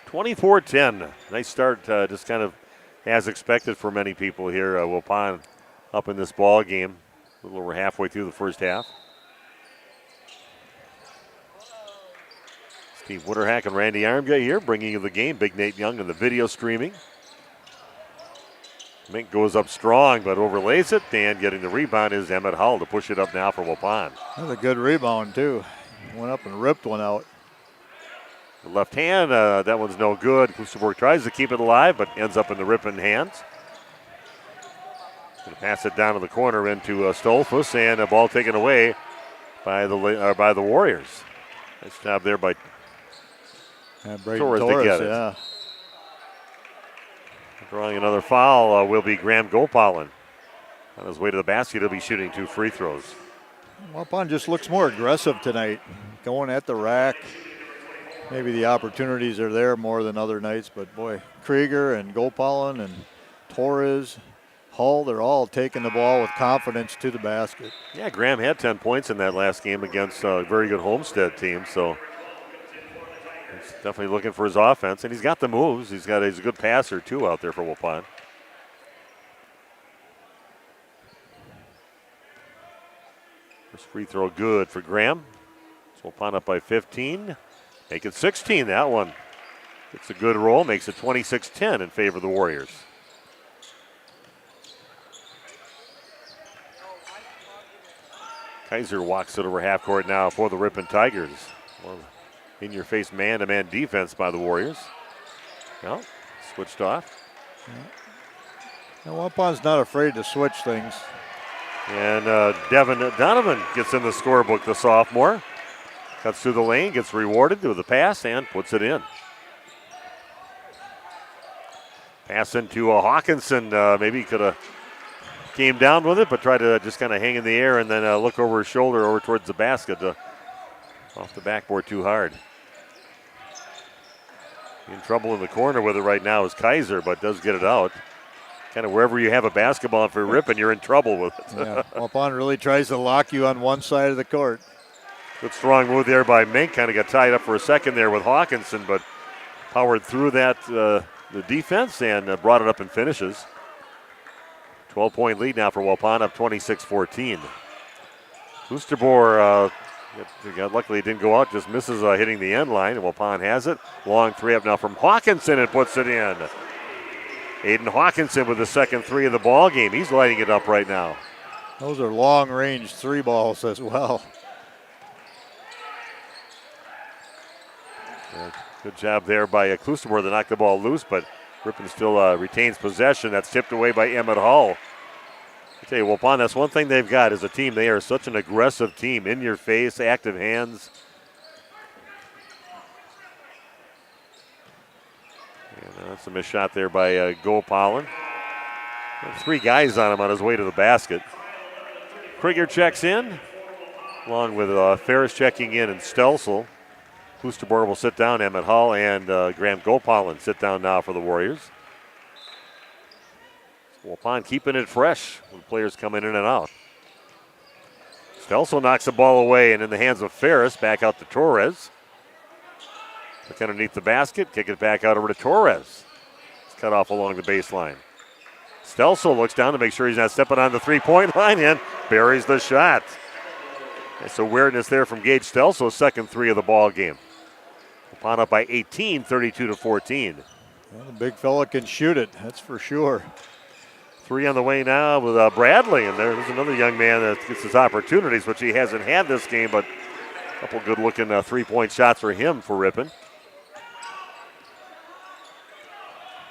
(24-10). Nice start, just kind of as expected for many people here. Waupun up in this ball game, a little over halfway through the first half. Steve Witterhack and Randy Armgate here, bringing you the game. Big Nate Young and the video streaming. Mink goes up strong, but overlays it, and getting the rebound is Emmett Hull to push it up now for Waupun. That's a good rebound, too. Went up and ripped one out. The left hand, that one's no good. Klosterboer tries to keep it alive, but ends up in the Ripon hands. Going to pass it down to the corner into Stolfus, and a ball taken away by the Warriors. Nice job there by Torres to get it. Yeah. Drawing another foul will be Graham Gopal. On his way to the basket, he'll be shooting 2 free throws. Waupun just looks more aggressive tonight, going at the rack. Maybe the opportunities are there more than other nights, but boy, Krieger and Gopal and Torres, Hull, they're all taking the ball with confidence to the basket. Yeah, Graham had 10 points in that last game against a very good Homestead team, so he's definitely looking for his offense, and he's got the moves. He's a good passer, too, out there for Waupun. First free throw good for Graham. So Waupun up by 15. Make it 16, that one. It's a good roll, makes it 26-10 in favor of the Warriors. Kaiser walks it over half court now for the Ripon Tigers. Well, in-your-face man-to-man defense by the Warriors. Well, switched off. Now, Waupun's not afraid to switch things. And Devin Donovan gets in the scorebook, the sophomore. Cuts through the lane, gets rewarded with the pass, and puts it in. Pass into Hawkinson. Maybe he could have came down with it, but tried to just kind of hang in the air and then look over his shoulder over towards the basket. Off the backboard too hard. In trouble in the corner with it right now is Kaiser, but does get it out. Kind of wherever you have a basketball for Ripon, you're in trouble with it. Yeah, Waupun really tries to lock you on one side of the court. Good strong move there by Mink. Kind of got tied up for a second there with Hawkinson, but powered through that the defense and brought it up and finishes. 12-point lead now for Waupun, up 26-14. Klosterboer, luckily it didn't go out, just misses hitting the end line, and Waupun has it. Long three up now from Hawkinson and puts it in. Aiden Hawkinson with the second three of the ball game. He's lighting it up right now. Those are long-range three balls as well. Good job there by Klosterboer to knock the ball loose, but Ripon still retains possession. That's tipped away by Emmett Hull. I tell you, Waupun, that's one thing they've got as a team. They are such an aggressive team, in your face, active hands. And that's a missed shot there by Gopal. 3 guys on him on his way to the basket. Krieger checks in, along with Ferris checking in and Stelsel. Klosterboer will sit down. Emmett Hull and Graham Gopal sit down now for the Warriors. Waupun keeping it fresh with players coming in and out. Stelsel knocks the ball away and in the hands of Ferris. Back out to Torres. Look underneath the basket. Kick it back out over to Torres. It's cut off along the baseline. Stelsel looks down to make sure he's not stepping on the three-point line and buries the shot. Nice awareness there from Gage Stelso, second three of the ball game. Waupun up by 18, 32-14. Well, the big fella can shoot it, that's for sure. Three on the way now with Bradley, and there's another young man that gets his opportunities, which he hasn't had this game, but a couple good-looking three-point shots for him for Ripon.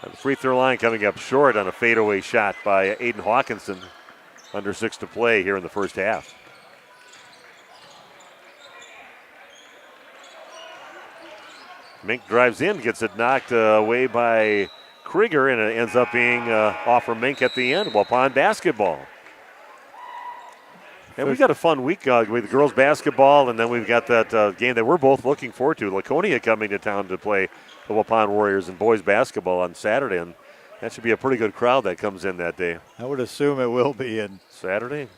And the free throw line coming up short on a fadeaway shot by Aiden Hawkinson. Under 6 to play here in the first half. Mink drives in, gets it knocked away by Krieger, and it ends up being off for Mink at the end. Waupun basketball. And we've got a fun week with girls basketball, and then we've got that game that we're both looking forward to. Laconia coming to town to play the Waupun Warriors in boys basketball on Saturday, and that should be a pretty good crowd that comes in that day. I would assume it will be. And Saturday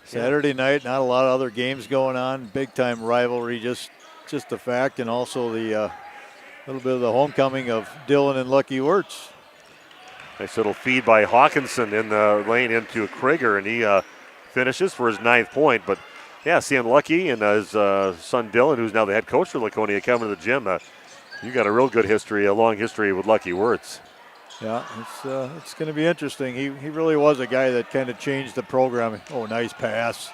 night, not a lot of other games going on. Big time rivalry, just a fact, and also the little bit of the homecoming of Dylan and Lucky Wirtz. Nice little feed by Hawkinson in the lane into Krieger, and he finishes for his 9th point. But yeah, seeing Lucky and his son Dylan, who's now the head coach for Laconia, coming to the gym. You got a real good history, a long history with Lucky Wirtz. Yeah, it's going to be interesting. He really was a guy that kind of changed the program. Oh, nice pass.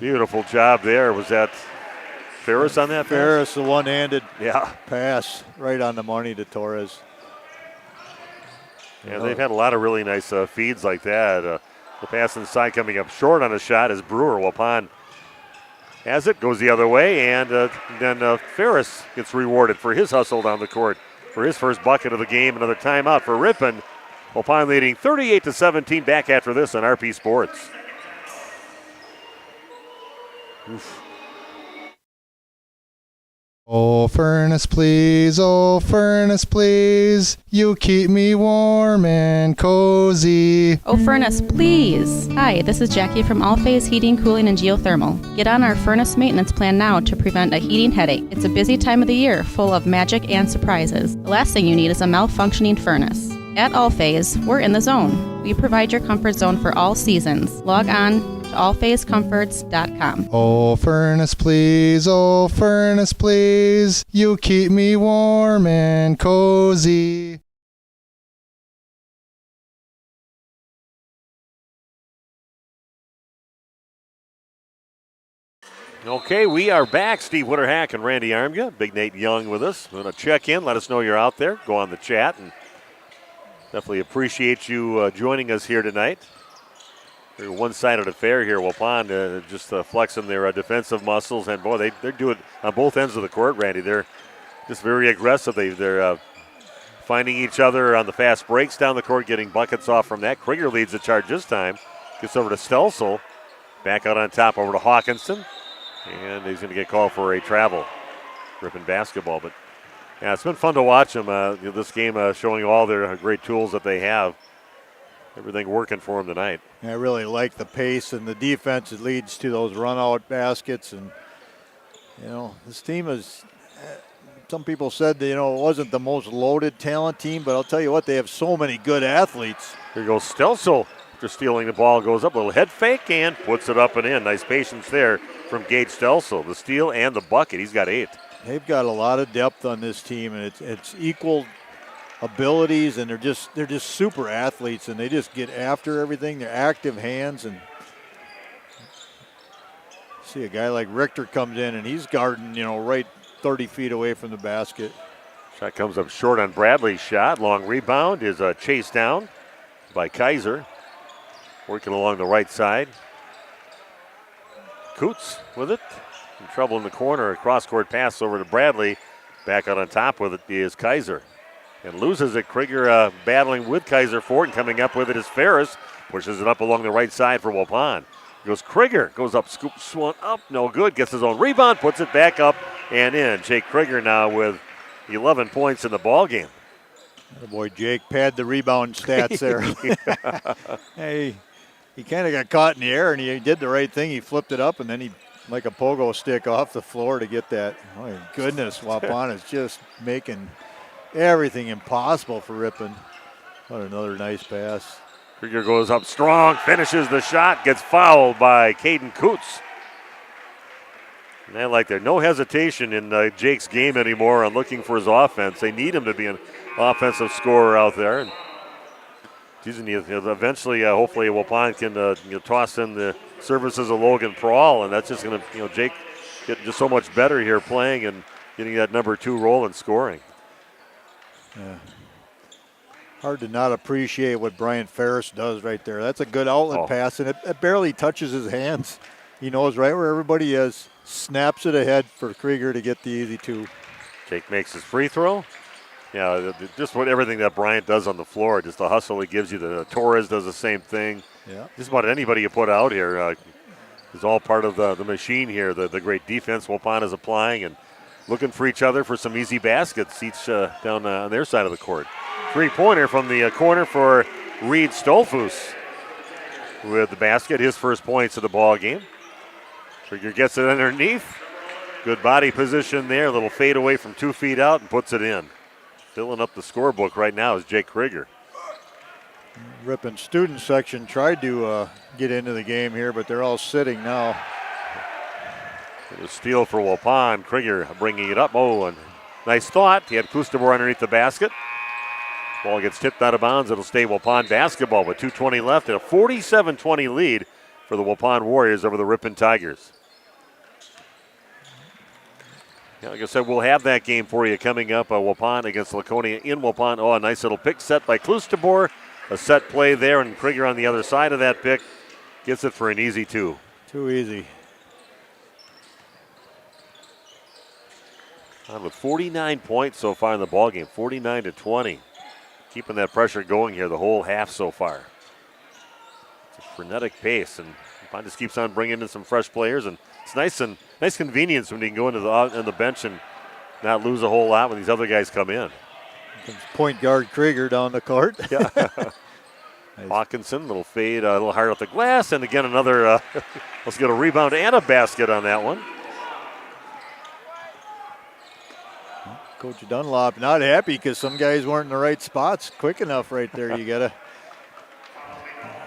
Beautiful job there. Was that Ferris on that pass? Ferris, the one-handed pass right on the money to Torres. Yeah, they've had a lot of really nice feeds like that. The pass inside coming up short on a shot is Brewer. Waupun has it, goes the other way, and then Ferris gets rewarded for his hustle down the court. For his first bucket of the game, another timeout for Ripon. Waupun leading 38-17. Back after this on RP Sports. Oof. Oh, furnace, please, you keep me warm and cozy. Oh, furnace, please. Hi, this is Jackie from All Phase Heating, Cooling, and Geothermal. Get on our furnace maintenance plan now to prevent a heating headache. It's a busy time of the year, full of magic and surprises. The last thing you need is a malfunctioning furnace. At All Phase, we're in the zone. We provide your comfort zone for all seasons. Log on to allphasecomforts.com. Oh, furnace, please, you keep me warm and cozy. Okay, we are back. Steve Witterhack and Randy Armga. Big Nate Young with us. We're going to check in. Let us know you're out there. Go on the chat. And definitely appreciate you joining us here tonight. Very one-sided affair here. Waupun just flexing their defensive muscles. And, boy, they're doing it on both ends of the court, Randy. They're just very aggressive. They're finding each other on the fast breaks down the court, getting buckets off from that. Krieger leads the charge this time. Gets over to Stelsel. Back out on top over to Hawkinson. And he's going to get called for a travel. Ripon basketball. But, yeah, it's been fun to watch them. This game showing all their great tools that they have. Everything working for them tonight. I really like the pace and the defense. It leads to those run-out baskets. And, this team is, some people said, it wasn't the most loaded talent team, but I'll tell you what, they have so many good athletes. Here goes Stelsel. After stealing the ball, goes up, a little head fake, and puts it up and in. Nice patience there from Gage Stelsel. The steal and the bucket. He's got 8. They've got a lot of depth on this team, and it's equal abilities, and they're just super athletes, and they just get after everything. They're active hands, and see a guy like Richter comes in, and he's guarding, right 30 feet away from the basket. Shot comes up short on Bradley's shot. Long rebound is chased down by Kaiser. Working along the right side. Coots with it. In trouble in the corner. A cross-court pass over to Bradley. Back out on top with it is Kaiser. And loses it. Krieger battling with Kaiser for it. And coming up with it is Ferris. Pushes it up along the right side for Waupun. Goes Krieger. Goes up, scoops one up. No good. Gets his own rebound. Puts it back up and in. Jake Krieger now with 11 points in the ball game. Oh boy, Jake pad the rebound stats there. Hey. He kind of got caught in the air, and he did the right thing. He flipped it up, and then he, like a pogo stick, off the floor to get that. Oh, my goodness, Waupun is just making everything impossible for Ripon. What another nice pass. Krieger goes up strong, finishes the shot, gets fouled by Caden Coots. And I like that. No hesitation in Jake's game anymore on looking for his offense. They need him to be an offensive scorer out there. And eventually, hopefully, Waupun can toss in the services of Logan Prawl, and that's just going to, Jake getting just so much better here playing and getting that number 2 role and scoring. Yeah. Hard to not appreciate what Brian Ferris does right there. That's a good outlet pass, and it barely touches his hands. He knows right where everybody is, snaps it ahead for Krieger to get the easy 2. Jake makes his free throw. Yeah, just everything that Bryant does on the floor, just the hustle he gives you. Torres does the same thing. Yeah. Just about anybody you put out here is all part of the machine here. The great defense Waupun is applying and looking for each other for some easy baskets each down on their side of the court. 3-pointer from the corner for Reed Stolfus with the basket, his first points of the ball game. Krieger gets it underneath. Good body position there. A little fade away from 2 feet out and puts it in. Filling up the scorebook right now is Jake Krieger. Ripon student section tried to get into the game here, but they're all sitting now. It was steal for Waupun. Krieger bringing it up. Oh, and nice thought. He had Klustabor underneath the basket. Ball gets tipped out of bounds. It'll stay Waupun basketball with 2:20 left and a 47-20 lead for the Waupun Warriors over the Ripon Tigers. Yeah, like I said, we'll have that game for you coming up. Waupun against Laconia in Waupun. Oh, a nice little pick set by Klustabor. A set play there, and Krieger on the other side of that pick gets it for an easy 2. Too easy. On with 49 points so far in the ballgame, 49-20. Keeping that pressure going here the whole half so far. It's a frenetic pace, and Waupun just keeps on bringing in some fresh players, and it's nice convenience when you can go into the bench and not lose a whole lot when these other guys come in. Comes point guard Krieger down the court. Yeah. Nice. Hawkinson, little fade, a little hard off the glass, and again another, let's get a rebound and a basket on that one. Coach Dunlop not happy because some guys weren't in the right spots quick enough right there. You got to.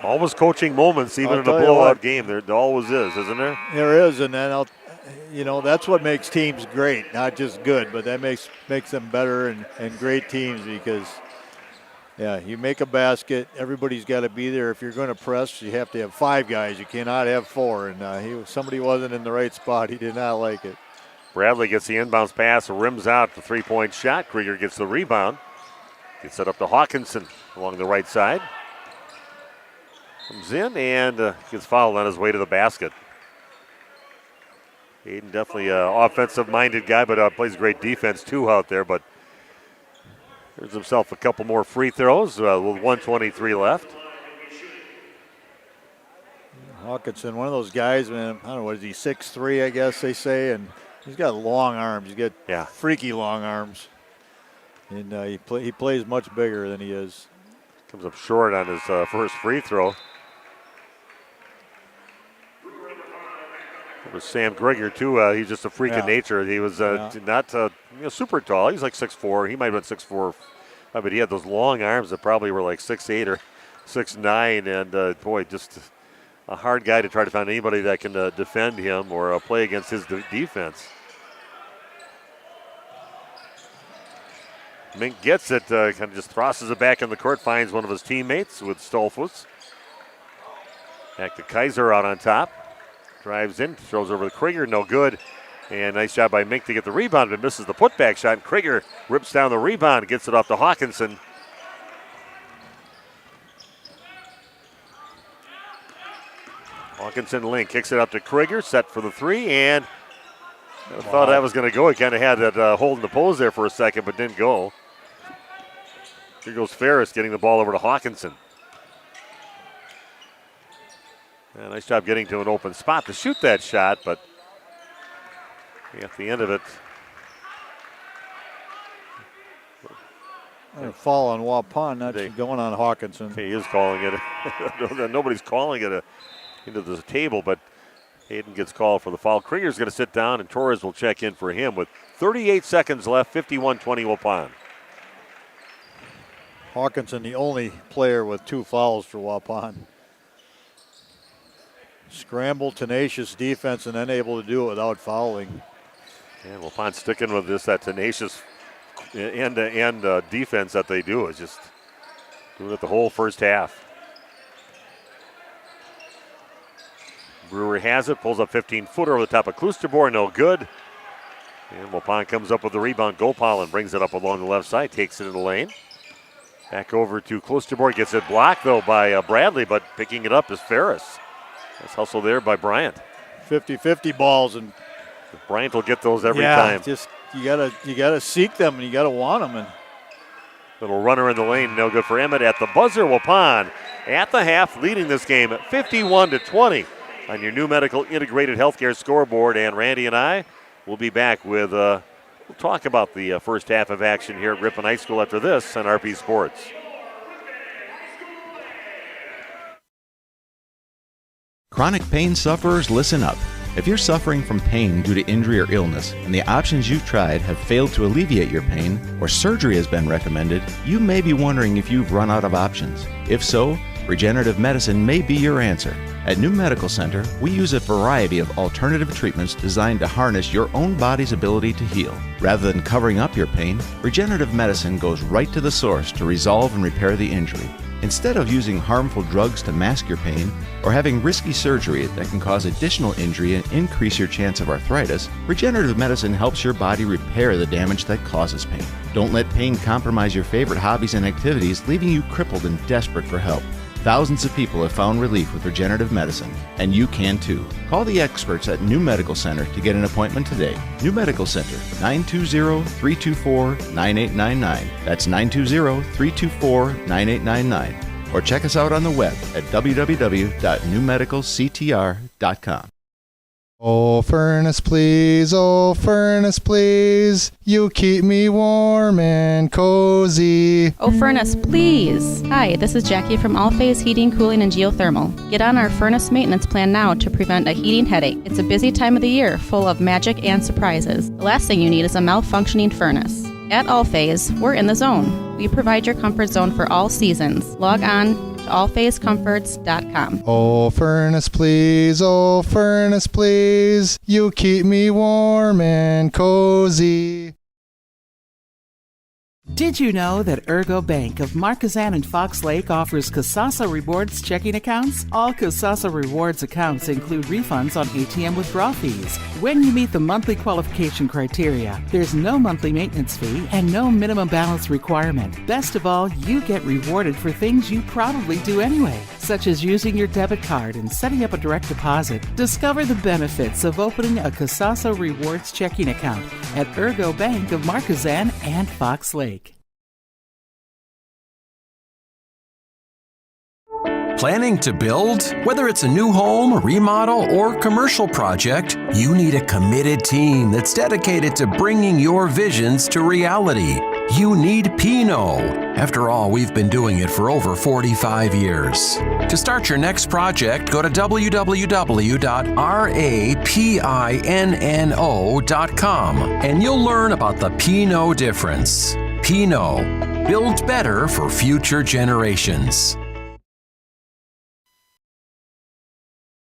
Always coaching moments, even in a blowout game. There always is, isn't there? There is, and then that's what makes teams great. Not just good, but that makes them better and great teams because, yeah, you make a basket. Everybody's got to be there. If you're going to press, you have to have 5 guys. You cannot have 4. And somebody wasn't in the right spot. He did not like it. Bradley gets the inbounds pass, rims out the 3-point shot. Krieger gets the rebound. Gets it up to Hawkinson along the right side. Comes in and gets fouled on his way to the basket. Hayden definitely an offensive-minded guy, but plays great defense too out there. But there's himself a couple more free throws with 1:23 left. Hawkinson, one of those guys, man, I don't know, what is he, 6'3", I guess they say, and he's got long arms. He's got freaky long arms. And he plays much bigger than he is. Comes up short on his first free throw. It was Sam Krieger, too. He's just a freak of nature. He was not super tall. He's like 6'4". He might have been 6'4", but he had those long arms that probably were like 6'8" or 6'9". And, boy, just a hard guy to try to find anybody that can defend him or play against his defense. Mink gets it, kind of just thrusses it back in the court, finds one of his teammates with Stolfus. Back to Kaiser out on top. Drives in, throws over to Krieger, no good. And nice job by Mink to get the rebound, but misses the putback shot. And Krieger rips down the rebound, gets it off to Hawkinson. Hawkinson Link kicks it up to Krieger, set for the 3, and I thought that was going to go. He kind of had that holding the pose there for a second, but didn't go. Here goes Ferris getting the ball over to Hawkinson. Yeah, nice job getting to an open spot to shoot that shot, but at the end of it. Fall on Waupun, not going on Hawkinson. He is calling it. Nobody's calling it into the table, but Hayden gets called for the foul. Krieger's going to sit down, and Torres will check in for him with 38 seconds left, 51-20 Waupun. Hawkinson, the only player with 2 fouls for Waupun. scramble, tenacious defense, and then able to do it without fouling. And Waupun sticking with that tenacious end-to-end defense that they do is just doing it the whole first half. Brewer has it, pulls up 15-footer over the top of Kloosterboer, no good. And Waupun comes up with the rebound. Gopal and brings it up along the left side, takes it in the lane. Back over to Kloosterboer, gets it blocked though by Bradley, but picking it up is Ferris. Nice hustle there by Bryant. 50-50 balls, and Bryant will get those every time. Just you gotta seek them and you gotta want them. And little runner in the lane, no good for Emmett at the buzzer. Waupun at the half, leading this game at 51-20 on your New Medical Integrated Healthcare scoreboard. And Randy and I will be back with we'll talk about the first half of action here at Ripon High School after this on RP Sports. Chronic pain sufferers, listen up. If you're suffering from pain due to injury or illness, and the options you've tried have failed to alleviate your pain, or surgery has been recommended, you may be wondering if you've run out of options. If so, regenerative medicine may be your answer. At New Medical Center, we use a variety of alternative treatments designed to harness your own body's ability to heal. Rather than covering up your pain, regenerative medicine goes right to the source to resolve and repair the injury. Instead of using harmful drugs to mask your pain, or having risky surgery that can cause additional injury and increase your chance of arthritis, regenerative medicine helps your body repair the damage that causes pain. Don't let pain compromise your favorite hobbies and activities, leaving you crippled and desperate for help. Thousands of people have found relief with regenerative medicine, and you can too. Call the experts at New Medical Center to get an appointment today. New Medical Center, 920-324-9899. That's 920-324-9899. Or check us out on the web at www.newmedicalctr.com. Oh, furnace, please, you keep me warm and cozy. Oh, furnace, please. Hi, this is Jackie from All Phase Heating, Cooling, and Geothermal. Get on our furnace maintenance plan now to prevent a heating headache. It's a busy time of the year, full of magic and surprises. The last thing you need is a malfunctioning furnace. At All Phase, we're in the zone. We provide your comfort zone for all seasons. Log on to allphasecomforts.com. Oh, furnace, please, you keep me warm and cozy. Did you know that Ergo Bank of Marquezan and Fox Lake offers Kasasa Rewards checking accounts? All Kasasa Rewards accounts include refunds on ATM withdrawal fees. When you meet the monthly qualification criteria, there's no monthly maintenance fee and no minimum balance requirement. Best of all, you get rewarded for things you probably do anyway, such as using your debit card and setting up a direct deposit. Discover the benefits of opening a Kasasa Rewards checking account at Ergo Bank of Marquezan and Fox Lake. Planning to build? Whether it's a new home, remodel, or commercial project, you need a committed team that's dedicated to bringing your visions to reality. You need Pinot. After all, we've been doing it for over 45 years. To start your next project, go to www.rapinno.com and you'll learn about the Pinot difference. Pinot, build better for future generations.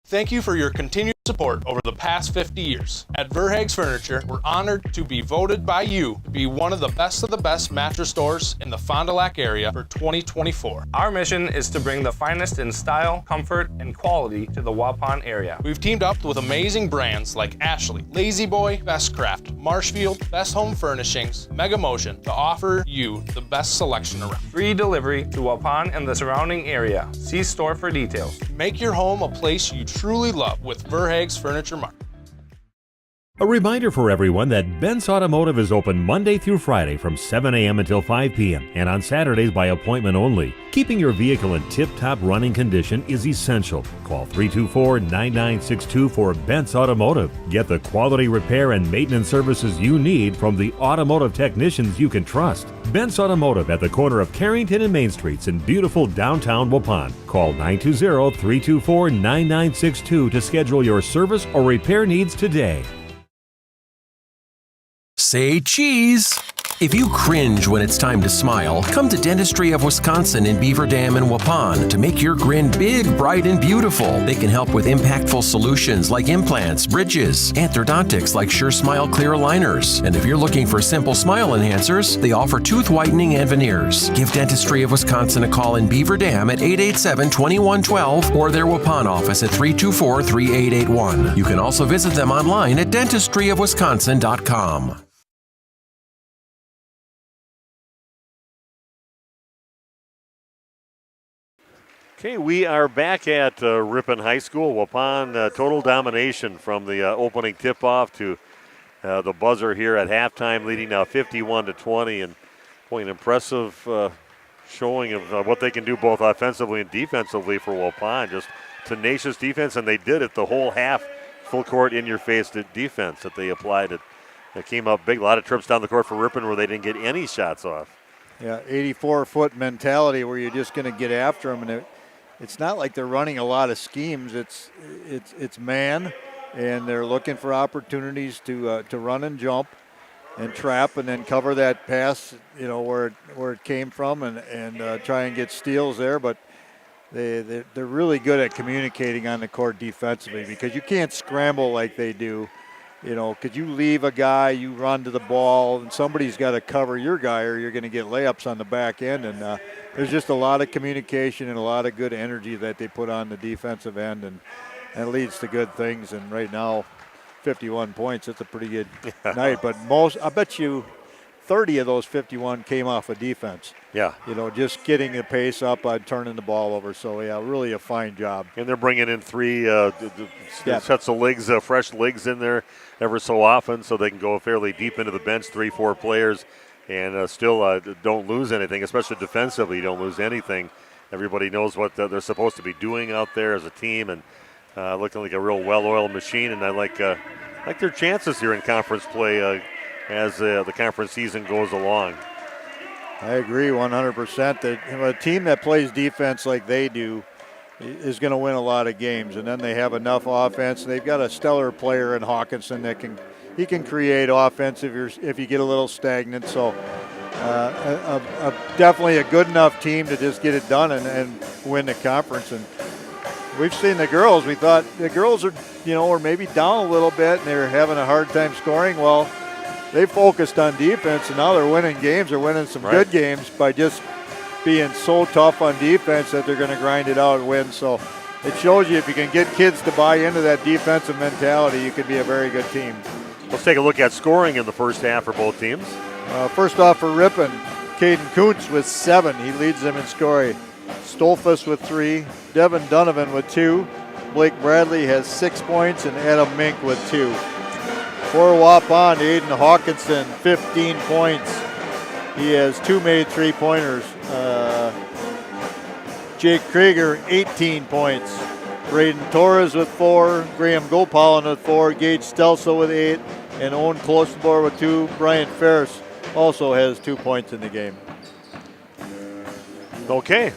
Thank you for your continued support over the past 50 years. At Verhaeg's Furniture, we're honored to be voted by you to be one of the best mattress stores in the Fond du Lac area for 2024. Our mission is to bring the finest in style, comfort, and quality to the Waupun area. We've teamed up with amazing brands like Ashley, Lazy Boy, Bestcraft, Marshfield, Best Home Furnishings, Mega Motion to offer you the best selection around. Free delivery to Waupun and the surrounding area. See store for details. Make your home a place you truly love with Verhaeg's Furniture Mart. A reminder for everyone that Bent's Automotive is open Monday through Friday from 7 a.m. until 5 p.m. and on Saturdays by appointment only. Keeping your vehicle in tip-top running condition is essential. Call 324-9962 for Bent's Automotive. Get the quality repair and maintenance services you need from the automotive technicians you can trust. Bent's Automotive at the corner of Carrington and Main Streets in beautiful downtown Waupun. Call 920-324-9962 to schedule your service or repair needs today. Say cheese. If you cringe when it's time to smile, come to Dentistry of Wisconsin in Beaver Dam and Waupun to make your grin big, bright, and beautiful. They can help with impactful solutions like implants, bridges, and orthodontics like Sure Smile clear aligners. And if you're looking for simple smile enhancers, they offer tooth whitening and veneers. Give Dentistry of Wisconsin a call in Beaver Dam at 887-2112 or their Waupun office at 324-3881. You can also visit them online at dentistryofwisconsin.com. Okay, we are back at Ripon High School. Waupun, total domination from the opening tip-off to the buzzer here at halftime, leading now 51-20. And boy, an impressive showing of what they can do both offensively and defensively for Waupun. Just tenacious defense, and they did it the whole half. Full court, in-your-face defense that they applied. It came up big. A lot of trips down the court for Ripon where they didn't get any shots off. Yeah, 84-foot mentality where you're just going to get after them, and it's not like they're running a lot of schemes. It's man, and they're looking for opportunities to run and jump and trap and then cover that pass, where it came from and try and get steals there. But they're really good at communicating on the court defensively because you can't scramble like they do. Because you leave a guy, you run to the ball, and somebody's got to cover your guy or you're going to get layups on the back end. And there's just a lot of communication and a lot of good energy that they put on the defensive end, and it leads to good things. And right now, 51 points, it's a pretty good night. But I bet you 30 of those 51 came off of defense. Yeah. Just getting the pace up, turning the ball over. So, yeah, really a fine job. And they're bringing in three sets of legs, fresh legs in there ever so often so they can go fairly deep into the bench, 3-4 players, and still don't lose anything, especially defensively. You don't lose anything. Everybody knows what they're supposed to be doing out there as a team, and looking like a real well-oiled machine. And I like their chances here in conference play as the conference season goes along. I agree 100%. That a team that plays defense like they do is going to win a lot of games, and then they have enough offense. They've got a stellar player in Hawkinson that can create offense if you get a little stagnant. So definitely a good enough team to just get it done and win the conference. And we've seen the girls. We thought the girls were maybe down a little bit and they were having a hard time scoring. Well, they focused on defense, and now they're winning games. They're winning some good games by just being so tough on defense that they're going to grind it out and win. So it shows you if you can get kids to buy into that defensive mentality, you can be a very good team. Let's take a look at scoring in the first half for both teams. First off for Ripon, Caden Kuntz with 7. He leads them in scoring. Stolfus with 3. Devin Donovan with 2. Blake Bradley has 6 points, and Adam Mink with 2. For Waupun, Aiden Hawkinson, 15 points. He has 2 made 3-pointers. Jake Krieger, 18 points. Braden Torres with 4. Graham Gopalin with 4. Gage Stelso with 8. And Owen Klosenborg with 2. Brian Ferris also has 2 points in the game. Okay.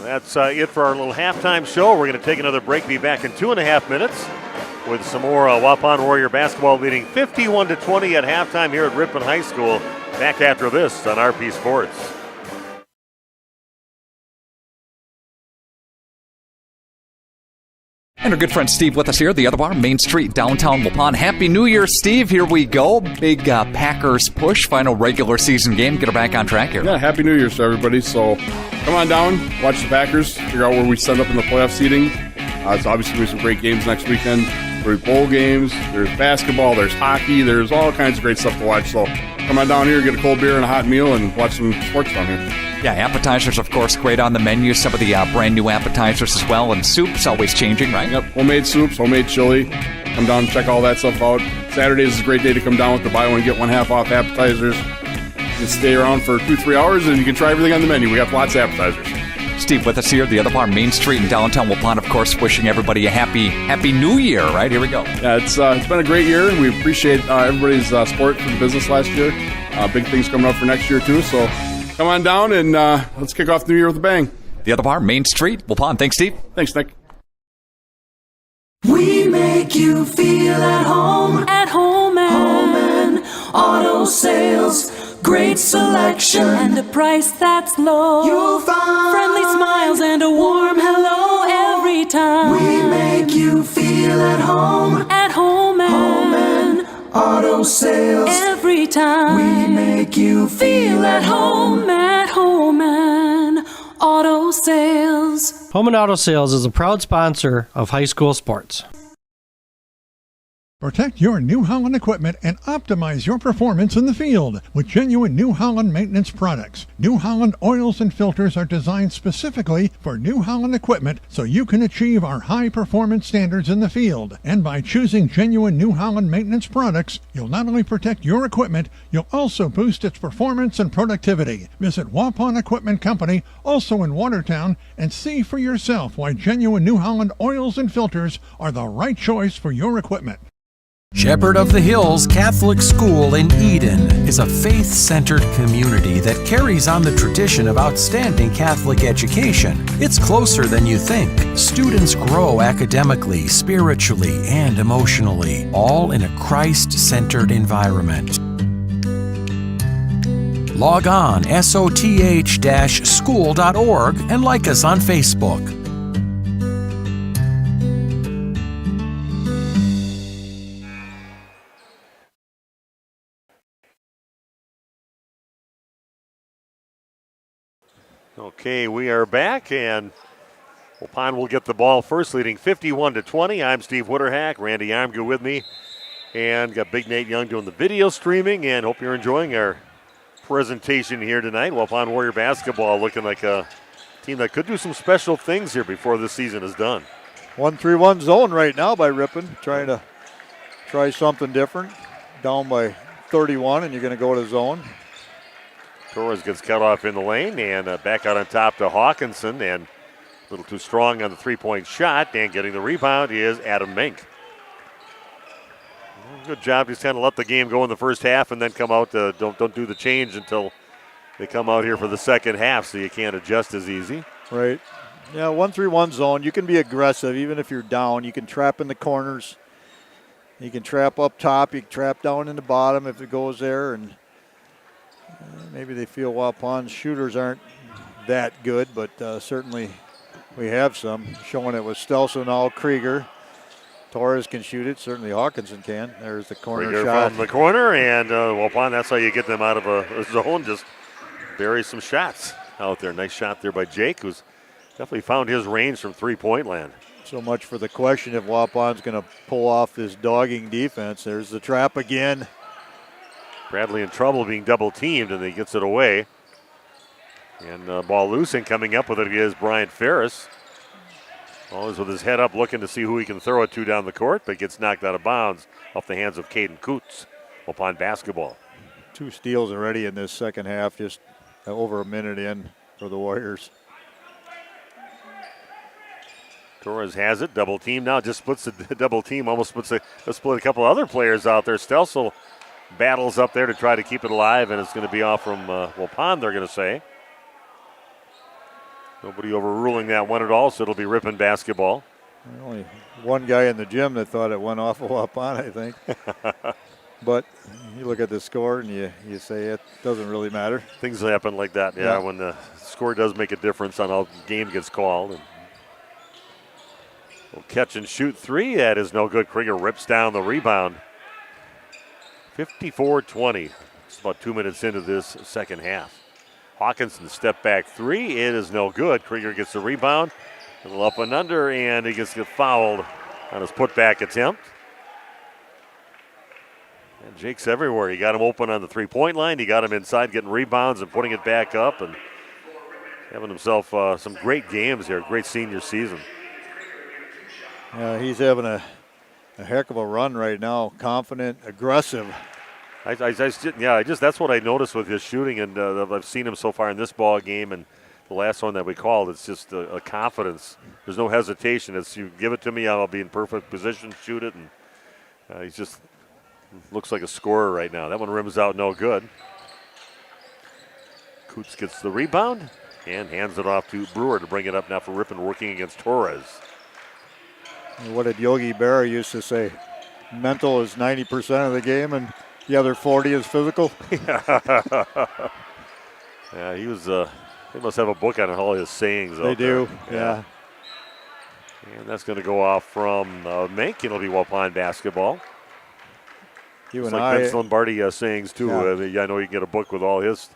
That's it for our little halftime show. We're going to take another break. Be back in 2.5 minutes with some more Waupun Warrior basketball, leading 51-20 at halftime here at Ripon High School. Back after this on RP Sports. And our good friend Steve with us here, the other bar, Main Street, downtown Waupun. Happy New Year, Steve. Here we go. Big Packers push, final regular season game. Get her back on track here. Yeah, Happy New Year to everybody. So come on down, watch the Packers, figure out where we set up in the playoff seating. It's obviously going to be some great games next weekend. There's bowl games, there's basketball, there's hockey, there's all kinds of great stuff to watch. So come on down here, get a cold beer and a hot meal, and watch some sports down here. Yeah, appetizers, of course, great on the menu. Some of the brand new appetizers as well, and soups always changing, right? Yep, homemade soups, homemade chili. Come down and check all that stuff out. Saturdays is a great day to come down with the buy one, get one half off appetizers. You can stay around for 2-3 hours, and you can try everything on the menu. We got lots of appetizers. Steve with us here, the other bar, Main Street in downtown Waupun, of course, wishing everybody a happy New Year, right? Here we go. Yeah, it's been a great year. We appreciate everybody's support for the business last year. Big things coming up for next year, too. So come on down and let's kick off the new year with a bang. The other bar, Main Street, Waupun. Thanks, Steve. Thanks, Nick. We make you feel at home and Auto Sales. great selection, and a price that's low. You'll find friendly smiles and a warm hello every time. We make you feel at home. At home and auto sales. Every time we make you feel at home and auto sales. Home and Auto Sales is a proud sponsor of high school sports. Protect your New Holland equipment and optimize your performance in the field with genuine New Holland maintenance products. New Holland oils and filters are designed specifically for New Holland equipment so you can achieve our high performance standards in the field. And by choosing genuine New Holland maintenance products, you'll not only protect your equipment, you'll also boost its performance and productivity. Visit Waupun Equipment Company, also in Watertown, and see for yourself why genuine New Holland oils and filters are the right choice for your equipment. Shepherd of the Hills Catholic School in Eden is a faith-centered community that carries on the tradition of outstanding Catholic education. It's closer than you think. Students grow academically, spiritually, and emotionally, all in a Christ-centered environment. Log on soth-school.org and like us on Facebook. Okay, we are back, and Waupun will get the ball first, leading 51-20. I'm Steve Witterhack, Randy Armgood with me, and got Big Nate Young doing the video streaming, and hope you're enjoying our presentation here tonight. Waupun Warrior basketball looking like a team that could do some special things here before this season is done. 1-3-1 zone right now by Ripon, trying to try something different. Down by 31, and you're going to go to zone. Torres gets cut off in the lane, and back out on top to Hawkinson, and a little too strong on the three-point shot, and getting the rebound is Adam Mink. Good job, just kind of let the game go in the first half and then come out, don't do the change until they come out here for the second half, so you can't adjust as easy. Right. Yeah, 1-3-1 zone, you can be aggressive even if you're down. You can trap in the corners. You can trap up top, you can trap down in the bottom if it goes there, and maybe they feel Waupun's shooters aren't that good, but certainly we have some. Showing it with Stelson, now Krieger. Torres can shoot it. Certainly Hawkinson can. There's the corner Krieger shot. from the corner, and Waupun, that's how you get them out of a zone. Just bury some shots out there. Nice shot there by Jake, who's definitely found his range from three-point land. So much for the question if Waupun's going to pull off this dogging defense. There's the trap again. Bradley in trouble being double-teamed, and he gets it away. And ball loose, and coming up with it is Brian Ferris. Always with his head up looking to see who he can throw it to down the court, but gets knocked out of bounds off the hands of Caden Coots. Waupun basketball. 2 steals already in this second half, just over a minute in for the Warriors. Torres has it, double team now, just splits the double team, almost split a couple other players out there. Stelsel battles up there to try to keep it alive, and it's going to be off from Waupun, they're going to say. Nobody overruling that one at all, so it'll be Ripon basketball. Only one guy in the gym that thought it went off of Waupun, I think. But you look at the score and you say it doesn't really matter. Things happen like that, yeah, when the score does make a difference on how the game gets called. And we'll catch and shoot three. That is no good. Krieger rips down the rebound. 54-20. It's about 2 minutes into this second half. Hawkinson step back three. It is no good. Krieger gets the rebound. A little up and under, and he gets fouled on his putback attempt. And Jake's everywhere. He got him open on the three-point line. He got him inside getting rebounds and putting it back up, and having himself some great games here. Great senior season. He's having a heck of a run right now. Confident, aggressive. That's what I noticed with his shooting, and I've seen him so far in this ball game and the last one that we called. It's just a confidence. There's no hesitation. It's you give it to me, I'll be in perfect position, shoot it, and he's just looks like a scorer right now. That one rims out no good. Coots gets the rebound and hands it off to Brewer to bring it up now for Ripon, working against Torres. What did Yogi Berra used to say? Mental is 90% of the game, and The other 40 is physical. Yeah, he was. They must have a book on all his sayings. They do. Yeah. And that's going to go off from Mencken. It'll be Waupun basketball. You it's and like Vince Lombardi sayings too. Yeah. I know you can get a book with all his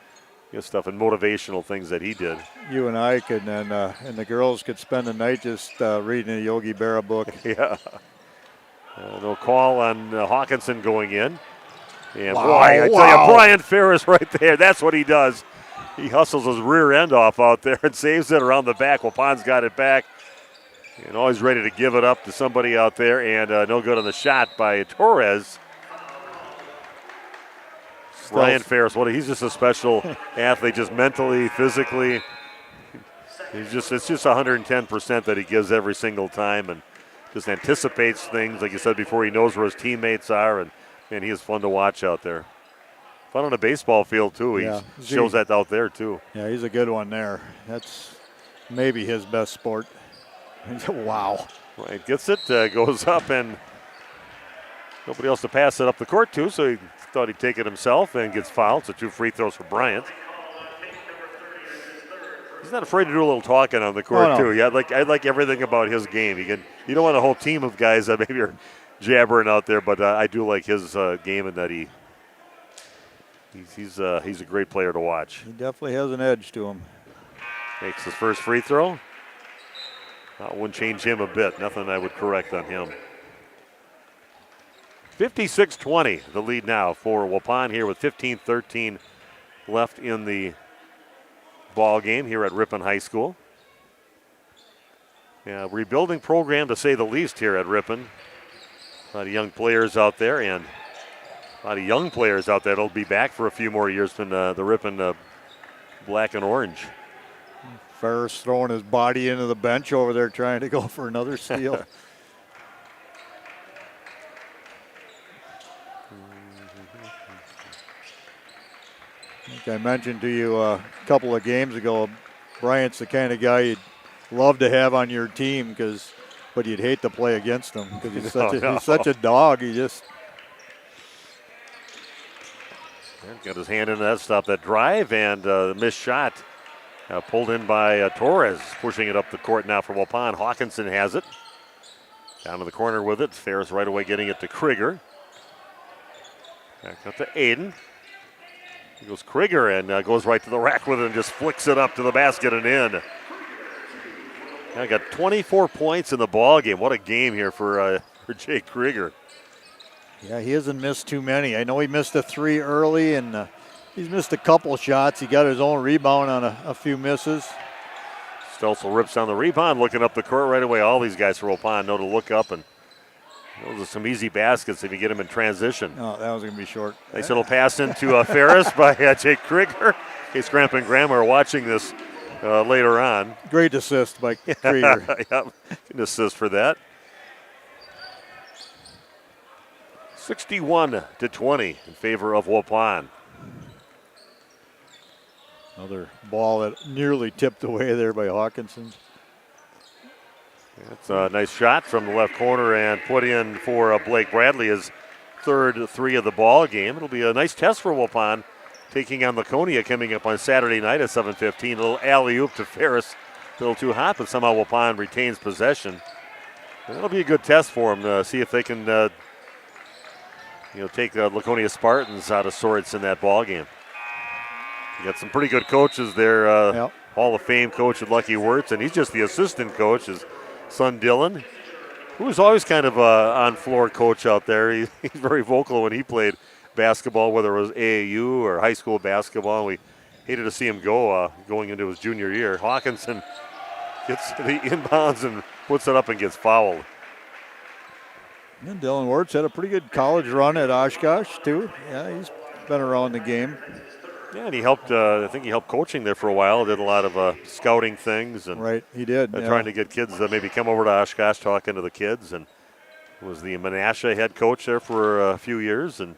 stuff and motivational things that he did. You and I could, and the girls could spend the night just reading a Yogi Berra book. Yeah. No call on Hawkinson going in. And wow, boy, I tell you, Brian Ferris right there. That's what he does. He hustles his rear end off out there and saves it around the back. Waupun's got it back. And always ready to give it up to somebody out there. And no good on the shot by Torres. Brian Ferris, he's just a special athlete, just mentally, physically. It's just 110% that he gives every single time and just anticipates things. Like you said before, he knows where his teammates are, and he is fun to watch out there. Fun on a baseball field, too. He shows that out there, too. Yeah, he's a good one there. That's maybe his best sport. Wow. Right, gets it, goes up, and nobody else to pass it up the court to, so he thought he'd take it himself and gets fouled. So 2 free throws for Bryant. He's not afraid to do a little talking on the court, too. Yeah, I like everything about his game. You don't want a whole team of guys that maybe are jabbering out there, but I do like his game and that he's a great player to watch. He definitely has an edge to him. Makes his first free throw. That wouldn't change him a bit. Nothing I would correct on him. 56-20, the lead now for Waupun here with 15-13 left in the ball game here at Ripon High School. Yeah, rebuilding program to say the least here at Ripon. A lot of young players out there and a lot of young players out there that'll be back for a few more years from the Ripon black and orange. Ferris throwing his body into the bench over there trying to go for another steal. I think I mentioned to you a couple of games ago, Bryant's the kind of guy you'd love to have on your team, but you'd hate to play against him because he's such a dog. He just got his hand in that, stopped that drive, and the missed shot pulled in by Torres, pushing it up the court now for Waupun. Hawkinson has it. Down to the corner with it. Ferris right away getting it to Krieger. Back up to Aiden. He goes Krieger and goes right to the rack with it and just flicks it up to the basket and in. Now got 24 points in the ball game. What a game here for Jake Krieger. Yeah, he hasn't missed too many. I know he missed a 3 early, and he's missed a couple shots. He got his own rebound on a few misses. Stelzel rips down the rebound, looking up the court right away. All these guys for Waupun know to look up, and those are some easy baskets if you get them in transition. Oh, that was going to be short. Nice little pass into Ferris by Jake Krieger. In case Grandpa and Grandma are watching this later on. Great assist by Krieger. Yep, an assist for that. 61-20 in favor of Waupun. Another ball that nearly tipped away there by Hawkinson. That's a nice shot from the left corner and put in for Blake Bradley, his third 3 of the ball game. It'll be a nice test for Waupun, taking on Laconia coming up on Saturday night at 7:15. A little alley-oop to Ferris. A little too hot, but somehow Waupun retains possession. And that'll be a good test for them to see if they can take Laconia Spartans out of sorts in that ball game. You got some pretty good coaches there. Yep. Hall of Fame coach Lucky Wirtz, and he's just the assistant coach. His son Dylan, who was always kind of on-floor coach out there. He's very vocal when he played basketball, whether it was AAU or high school basketball. We hated to see him go going into his junior year. Hawkinson gets the inbounds and puts it up and gets fouled. And Dylan Wirtz had a pretty good college run at Oshkosh, too. Yeah, he's been around the game. Yeah, and he helped, I think he helped coaching there for a while, did a lot of scouting things. And right, he did. Trying to get kids to maybe come over to Oshkosh, talking to the kids, and was the Menasha head coach there for a few years, and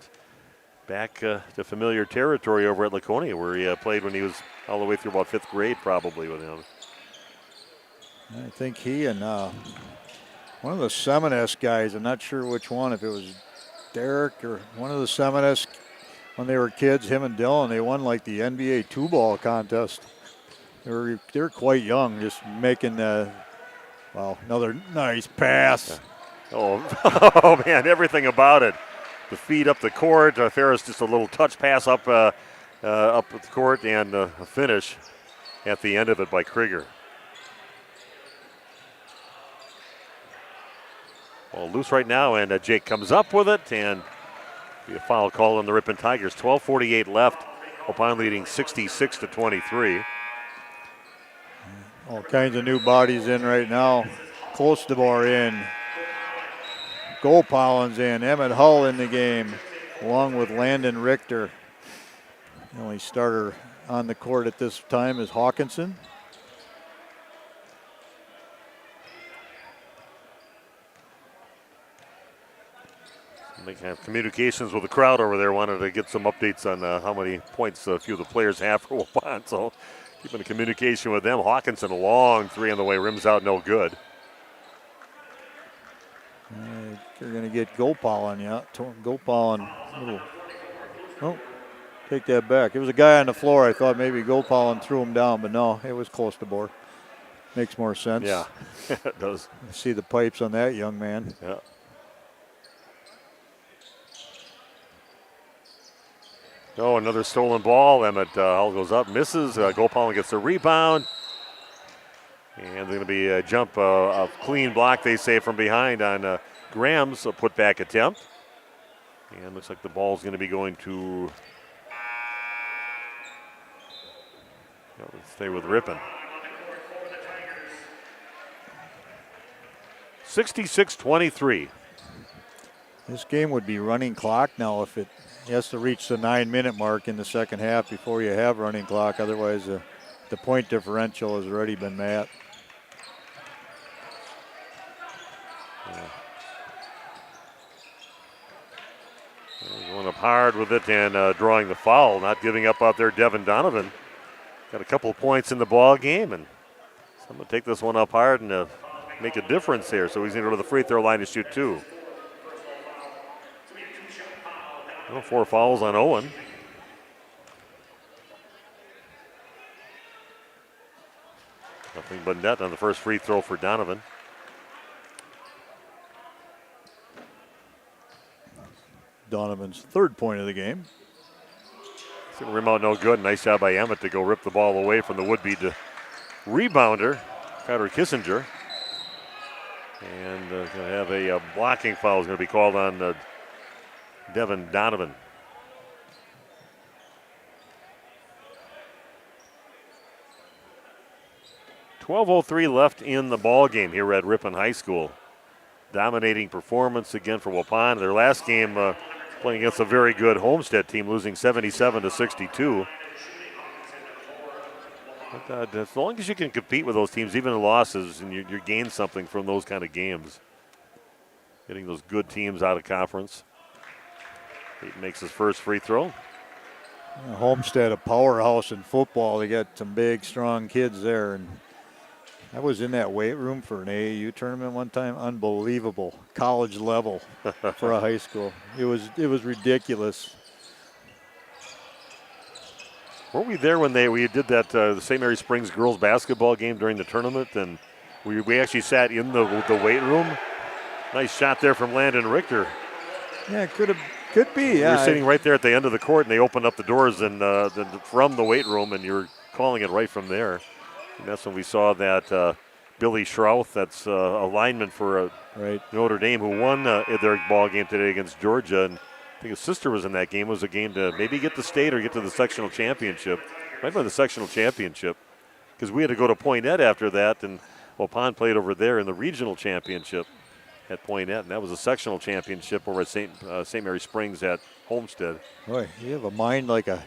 back to familiar territory over at Laconia, where he played when he was all the way through about 5th grade probably with him. I think he and one of the Seminest guys, I'm not sure which one, if it was Derek or one of the Seminus, when they were kids, him and Dylan, they won like the NBA 2-ball contest. They're quite young, just making another nice pass. Oh man, everything about it. The feed up the court. Ferris just a little touch pass up the court, and a finish at the end of it by Krieger. Well, loose right now, and Jake comes up with it, and be a foul call on the Ripon Tigers. 12:48 left. Waupun leading 66-23. All kinds of new bodies in right now. Klostebor in. Gopalens in. Emmett Hull in the game, along with Landon Richter. The only starter on the court at this time is Hawkinson. They have communications with the crowd over there. Wanted to get some updates on how many points a few of the players have for Waupun. So keeping a communication with them. Hawkinson, a long three on the way, rims out, no good. They're going to get Gopalin, yeah. Gopalin, take that back. It was a guy on the floor. I thought maybe Gopalin threw him down, but no, it was close to board. Makes more sense. Yeah, it does. You see the pipes on that young man. Yeah. Oh, another stolen ball. Emmett Hull goes up, misses. Gopalin gets the rebound. And there's going to be a jump, a clean block, they say, from behind on Graham's putback attempt. And looks like the ball's going to be going to stay with Ripon. 66-23. This game would be running clock now if it has to reach the 9-minute mark in the second half before you have running clock. Otherwise, the point differential has already been met. Going up hard with it and drawing the foul. Not giving up out there, Devin Donovan. Got a couple points in the ball game, and so I'm going to take this one up hard and make a difference here. So he's going to go to the free throw line to shoot two. 4 fouls on Owen. Nothing but net on the first free throw for Donovan. Donovan's third point of the game. Rim out no good. Nice job by Emmett to go rip the ball away from the would-be rebounder, Carter Kissinger. And going to have a blocking foul is going to be called on Devin Donovan. .12:03 left in the ball game here at Ripon High School. Dominating performance again for Waupun. Their last game playing against a very good Homestead team, losing 77-62. But as long as you can compete with those teams, even in losses, and you gain something from those kind of games. Getting those good teams out of conference. Peyton makes his first free throw. Homestead, a powerhouse in football. They got some big, strong kids there. And I was in that weight room for an AAU tournament one time. Unbelievable, college level for a high school. It was ridiculous. Were we there when we did that the St. Mary Springs girls basketball game during the tournament? And we actually sat in the weight room. Nice shot there from Landon Richter. Yeah, could be. Yeah, We were sitting right there at the end of the court, and they opened up the doors and from the weight room, and you were calling it right from there. And that's when we saw that Billy Schrouth, that's a lineman for Notre Dame, who won their ball game today against Georgia. And I think his sister was in that game. It was a game to maybe get the state or get to the sectional championship. Might be the sectional championship, because we had to go to Poinet after that, and Waupun played over there in the regional championship at Poinet, and that was a sectional championship over at St. Mary Springs at Homestead. Boy, you have a mind like a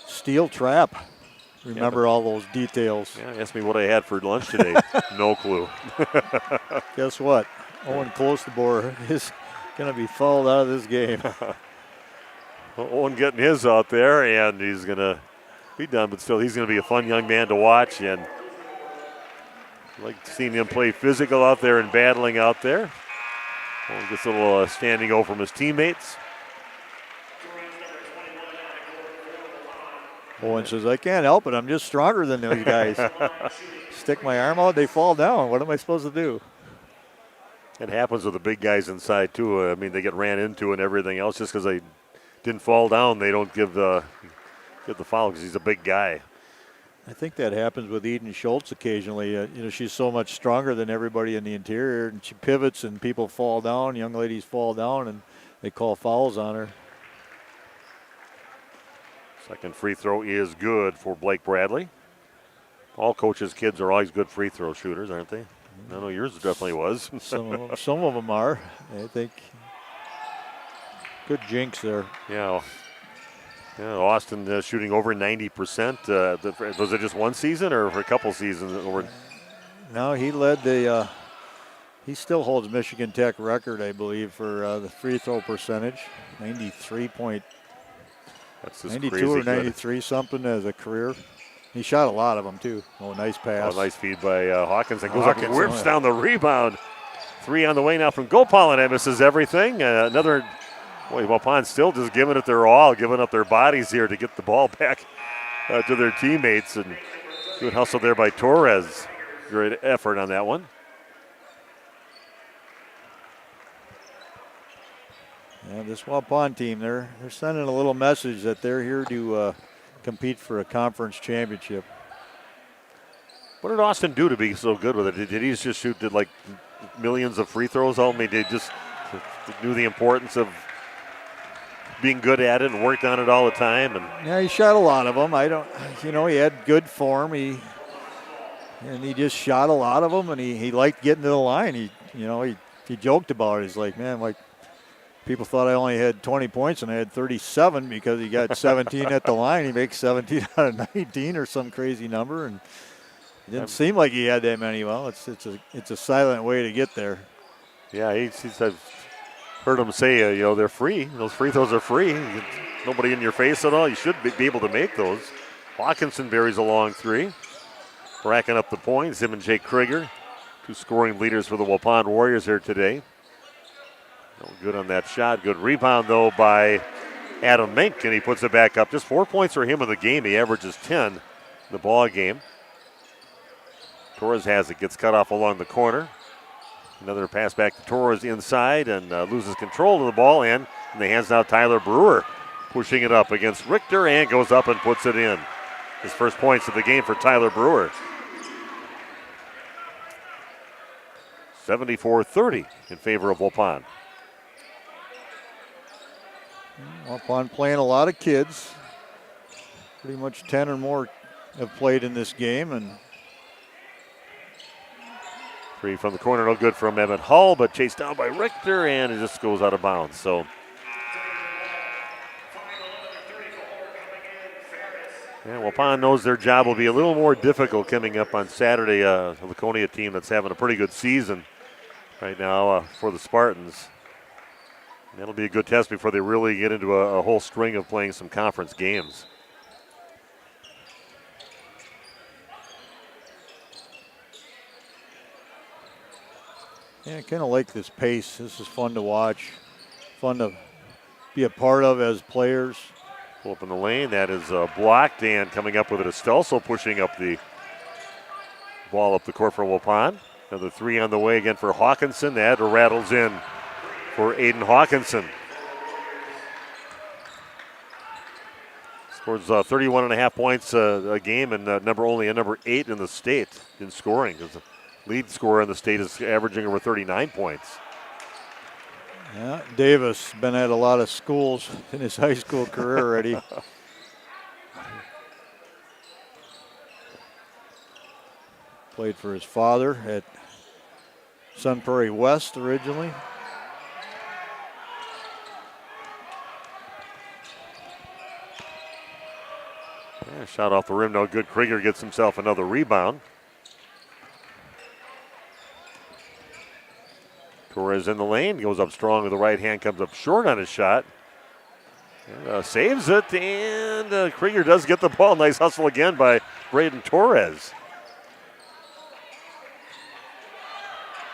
steel trap. Remember all those details. Yeah, ask me what I had for lunch today. No clue. Guess what? Owen Klostebor is going to be fouled out of this game. Owen getting his out there, and he's going to be done, but still he's going to be a fun young man to watch, and I like seeing him play physical out there and battling out there. Gets a little standing O from his teammates. Owen says, I can't help it. I'm just stronger than those guys. Stick my arm out, they fall down. What am I supposed to do? It happens with the big guys inside, too. I mean, they get ran into and everything else. Just because they didn't fall down, they don't give the foul because he's a big guy. I think that happens with Eden Schultz occasionally. She's so much stronger than everybody in the interior, and she pivots and people fall down, young ladies fall down, and they call fouls on her. Second free throw is good for Blake Bradley. All coaches' kids are always good free throw shooters, aren't they? I know yours definitely was. Some of them are, I think. Good jinx there. Yeah. Austin shooting over 90%. Was it just one season or for a couple seasons? No, he led the. He still holds Michigan Tech record, I believe, for the free throw percentage. 93 That's just 92 crazy or 93 something as a career. He shot a lot of them too. Oh, nice pass. Nice feed by Hawkinson. Goes up and whips down the rebound. 3 on the way now from Gopal, and misses everything. Another. Boy, Waupun still just giving it their all, giving up their bodies here to get the ball back to their teammates. And good hustle there by Torres. Great effort on that one. Yeah, this Waupun team, they're sending a little message that they're here to compete for a conference championship. What did Austin do to be so good with it? Did he just shoot like millions of free throws? I mean, they just knew the importance of being good at it and worked on it all the time. And yeah, he shot a lot of them. He had good form. He just shot a lot of them, and he liked getting to the line. He joked about it. He's like, man, like people thought I only had 20 points and I had 37 because he got 17 at the line. He makes 17 out of 19 or some crazy number, and it didn't seem like he had that many. Well, it's a silent way to get there. Yeah, I've heard him say, they're free. Those free throws are free. Nobody in your face at all. You should be able to make those. Hawkinson buries a long 3. Racking up the points. Him and Jake Krieger, 2 scoring leaders for the Waupun Warriors here today. No good on that shot. Good rebound, though, by Adam Mink, and he puts it back up. Just 4 points for him in the game. He averages 10 in the ball game. Torres has it. Gets cut off along the corner. Another pass back to Torres inside and loses control of the ball, and in the hands now Tyler Brewer pushing it up against Richter and goes up and puts it in. His first points of the game for Tyler Brewer. 74-30 in favor of Waupun. Waupun playing a lot of kids. Pretty much 10 or more have played in this game, and 3 from the corner, no good from Emmett Hull, but chased down by Richter, and it just goes out of bounds. So, yeah, Waupun knows their job will be a little more difficult coming up on Saturday. A Laconia team that's having a pretty good season right now for the Spartans. And that'll be a good test before they really get into a whole string of playing some conference games. yeah, I kind of like this pace. This is fun to watch, fun to be a part of as players. Pull up in the lane. That is blocked, and coming up with it is Stelso pushing up the ball up the court for Waupun. Another 3 on the way again for Hawkinson. That rattles in for Aiden Hawkinson. Scores 31.5 points a game, and number 8 in the state in scoring. The lead scorer in the state is averaging over 39 points. Yeah, Davis been at a lot of schools in his high school career already. Played for his father at Sun Prairie West originally. Yeah, shot off the rim, no good. Krieger gets himself another rebound. Torres in the lane, goes up strong with the right hand, comes up short on his shot. And, saves it, and Krieger does get the ball. Nice hustle again by Braden Torres.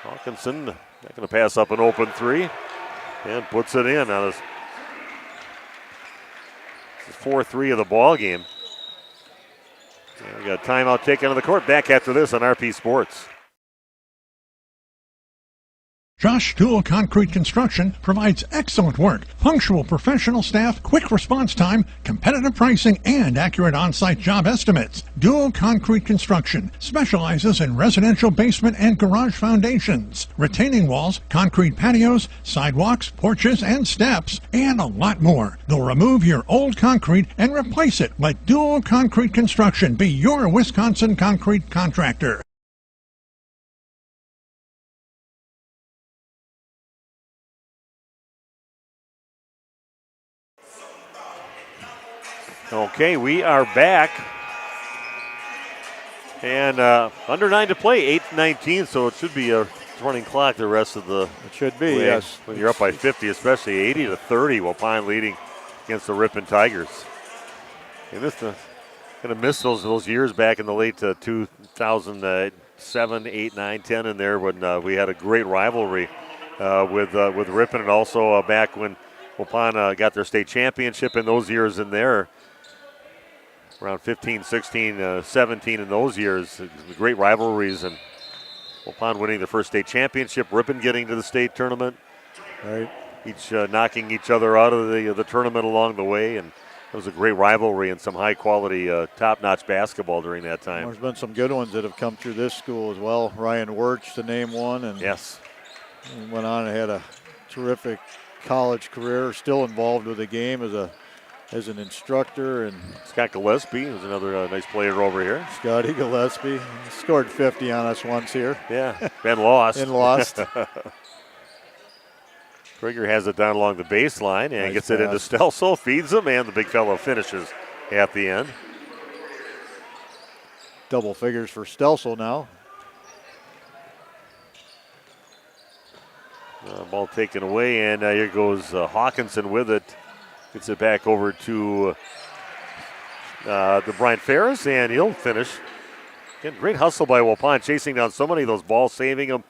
Hawkinson Not going to pass up an open three and puts it in. Now this is 4-3 of the ball game. We got a timeout taken on the court. Back after this on RP Sports. Josh Dual Concrete Construction provides excellent work, punctual professional staff, quick response time, competitive pricing, and accurate on-site job estimates. Dual Concrete Construction specializes in residential basement and garage foundations, retaining walls, concrete patios, sidewalks, porches, and steps, and a lot more. They'll remove your old concrete and replace it. Let Dual Concrete Construction be your Wisconsin concrete contractor. Okay, we are back. And under 9 to play, 8-19, so it should be a running clock the rest of the It should be, way. yes. When you're up by 50, especially 80-30, Waupun leading against the Ripon Tigers. And this going to miss those years back in the late 2007, 8, 9, 10 in there when we had a great rivalry with Ripon, and also back when Waupun got their state championship in those years in there. Around 15, 16, 17 in those years. Great rivalries, and Waupun winning the first state championship, Ripon getting to the state tournament. Right. Each knocking each other out of the tournament along the way, and it was a great rivalry and some high-quality, top-notch basketball during that time. There's been some good ones that have come through this school as well. Ryan Wirtz, to name one. And yes. He went on and had a terrific college career, still involved with the game as an instructor. And Scott Gillespie is another nice player over here. Scotty Gillespie scored 50 on us once here. Yeah, and lost. And lost. Krieger has it down along the baseline and Nice gets it into pass. Stelzel, feeds him, and the big fellow finishes at the end. Double figures for Stelzel now. Ball taken away, and here goes Hawkinson with it. Gets it back over to the Bryant Ferris, and he'll finish. Again, great hustle by Waupun, chasing down so many of those balls, saving them,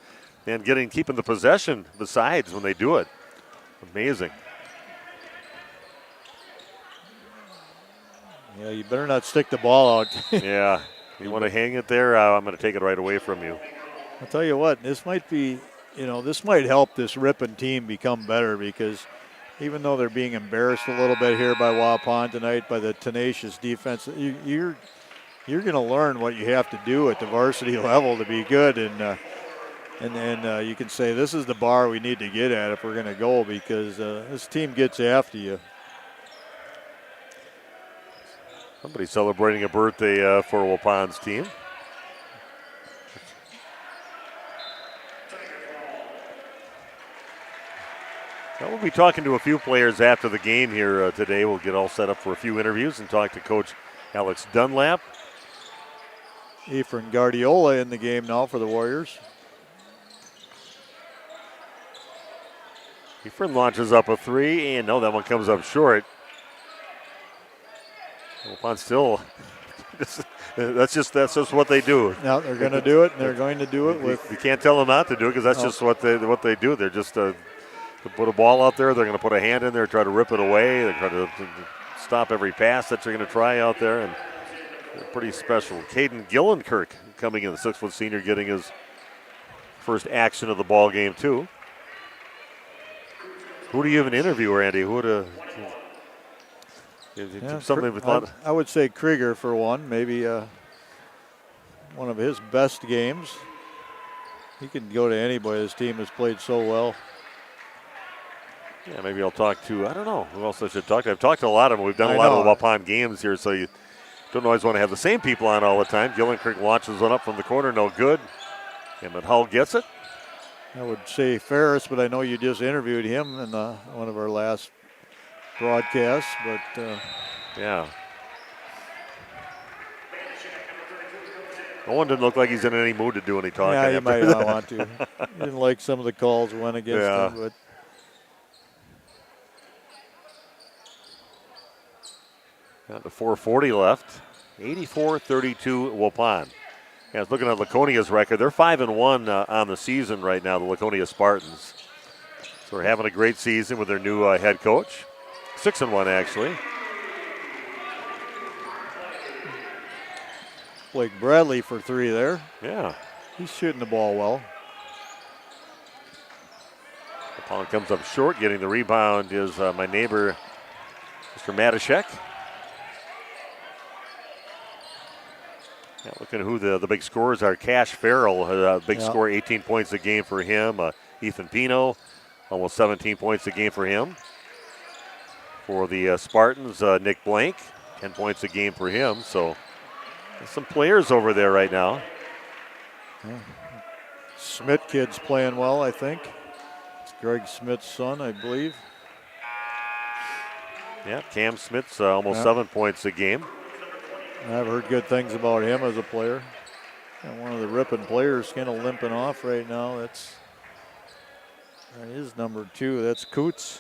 and keeping the possession besides when they do it. Amazing. Yeah, you better not stick the ball out. Yeah, you want to hang it there? I'm going to take it right away from you. I'll tell you what, this might be, this might help this Ripon team become better, because even though they're being embarrassed a little bit here by Waupun tonight by the tenacious defense, you're going to learn what you have to do at the varsity level to be good, and then you can say this is the bar we need to get at if we're going to go, because this team gets after you. Somebody celebrating a birthday for Waupun's team. Well, we'll be talking to a few players after the game here today. We'll get all set up for a few interviews and talk to Coach Alex Dunlap. Ephraim Guardiola in the game now for the Warriors. Ephraim launches up a three, and no, that one comes up short. Waupun still, that's just what they do. Now they're going to do it, and they're going to do it with. You can't tell them not to do it, because that's just what they do. They're just to put a ball out there. They're going to put a hand in there, try to rip it away. They try to stop every pass that you're going to try out there, and they're pretty special. Caden Gillenkirk coming in, the 6-foot senior, getting his first action of the ball game too. Who do you even interview, Randy? Who would something we thought? I would say Krieger for one, maybe one of his best games. He can go to anybody. His team has played so well. Yeah, maybe I'll talk to, I don't know who else I should talk to. I've talked to a lot of them. We've done a lot of the Waupun games here, so you don't always want to have the same people on all the time. Gillenkirk launches one up from the corner, no good. Emmett Hull gets it. I would say Ferris, but I know you just interviewed him in one of our last broadcasts. But yeah, Owen didn't look like he's in any mood to do any talking. Yeah, he might not want to. He didn't like some of the calls that went against him, but. Down to 4:40 left. 84-32 Waupun. Yeah, I was looking at Laconia's record. They're 5-1 on the season right now, the Laconia Spartans. So they're having a great season with their new head coach. 6-1 actually. Blake Bradley for 3 there. Yeah. He's shooting the ball well. Waupun comes up short. Getting the rebound is my neighbor, Mr. Matashek. Yeah, looking at who the big scorers are. Cash Farrell, big score, 18 points a game for him. Ethan Pino, almost 17 points a game for him. For the Spartans, Nick Blank, 10 points a game for him. So there's some players over there right now. Yeah. Smith kid's playing well, I think. It's Greg Smith's son, I believe. Yeah, Cam Smith's almost 7 points a game. I've heard good things about him as a player. And one of the Ripon players kind of limping off right now. That is number 2. That's Coots.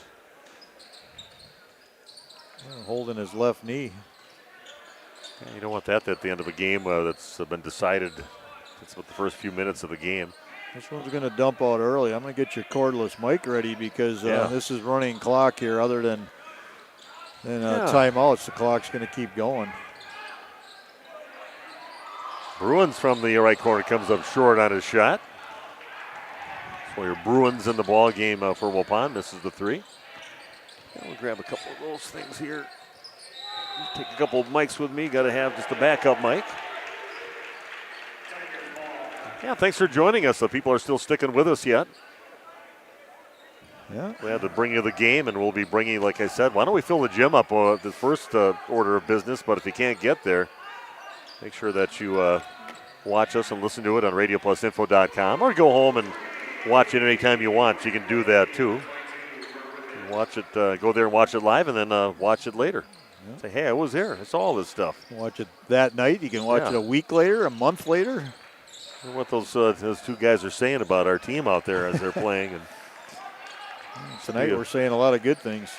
Holding his left knee. Yeah, you don't want that at the end of a game that's been decided. It's about the first few minutes of the game. This one's going to dump out early. I'm going to get your cordless mic ready because this is running clock here. Other than timeouts, the clock's going to keep going. Bruins from the right corner comes up short on his shot. So your Bruins in the ball game for Waupun. This is the 3. We'll grab a couple of those things here. Take a couple of mics with me. Got to have just a backup mic. Yeah, thanks for joining us. The people are still sticking with us yet. Yeah. We had to bring you the game, and we'll be bringing, like I said, why don't we fill the gym up the first order of business, but if you can't get there, make sure that you watch us and listen to it on radioplusinfo.com or go home and watch it anytime you want. You can do that too. Watch it, go there and watch it live and then watch it later. Yeah. Say, hey, I was there. I saw all this stuff. Watch it that night. You can watch it a week later, a month later. I wonder what those 2 guys are saying about our team out there as they're playing. And tonight we're saying a lot of good things.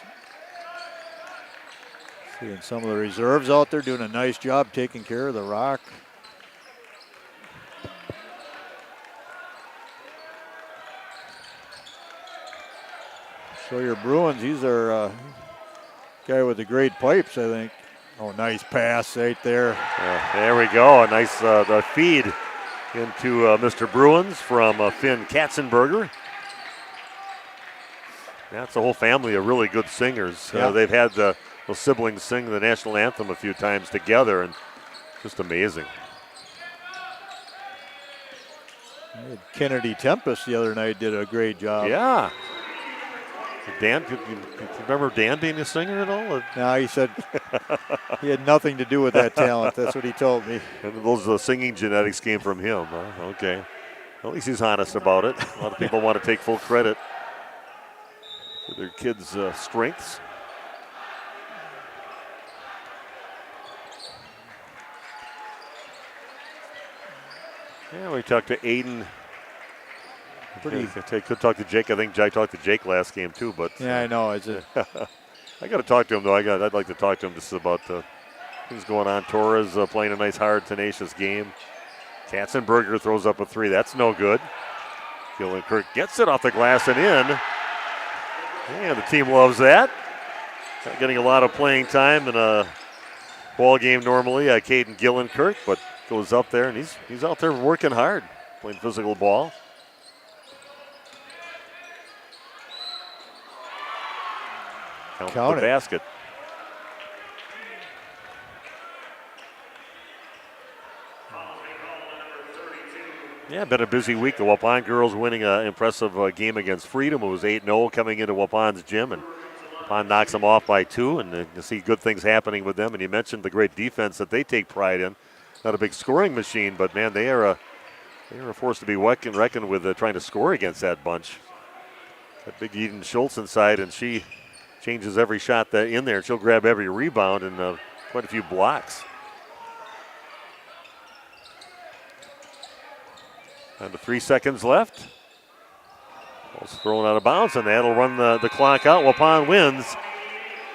Seeing some of the reserves out there doing a nice job taking care of the rock. So your Bruins, he's our guy with the great pipes, I think. Oh, nice pass right there. There we go. A nice the feed into Mr. Bruins from Finn Katzenberger. That's a whole family of really good singers. They've had those siblings sing the national anthem a few times together, and just amazing. Kennedy Tempest the other night did a great job. Yeah. Dan, you remember Dan being a singer at all? No, he said he had nothing to do with that talent. That's what he told me. And those singing genetics came from him. Okay. At least he's honest about it. A lot of people want to take full credit for their kids' strengths. Yeah, we talked to Aiden. Could talk to Jake. I think Jake talked to Jake last game too. But yeah, I know. I got to talk to him though. I'd like to talk to him just about things going on. Torres playing a nice, hard, tenacious game. Katzenberger throws up a 3. That's no good. Gillen Kirk gets it off the glass and in. Yeah, the team loves that. Not getting a lot of playing time in a ball game normally. Caden Gillenkirk, but goes up there and he's out there working hard, playing physical ball. Count the basket. Yeah, been a busy week. The Waupun girls winning an impressive game against Freedom. It was 8-0 coming into Waupun's gym, and Waupun knocks them off by 2, and you see good things happening with them. And you mentioned the great defense that they take pride in. Not a big scoring machine, but man, they are a force to be reckoned with trying to score against that bunch. That big Eden Schultz inside, and she changes every shot that in there. She'll grab every rebound and quite a few blocks. And 3 seconds left. Ball's thrown out of bounds, and that'll run the clock out. Waupun wins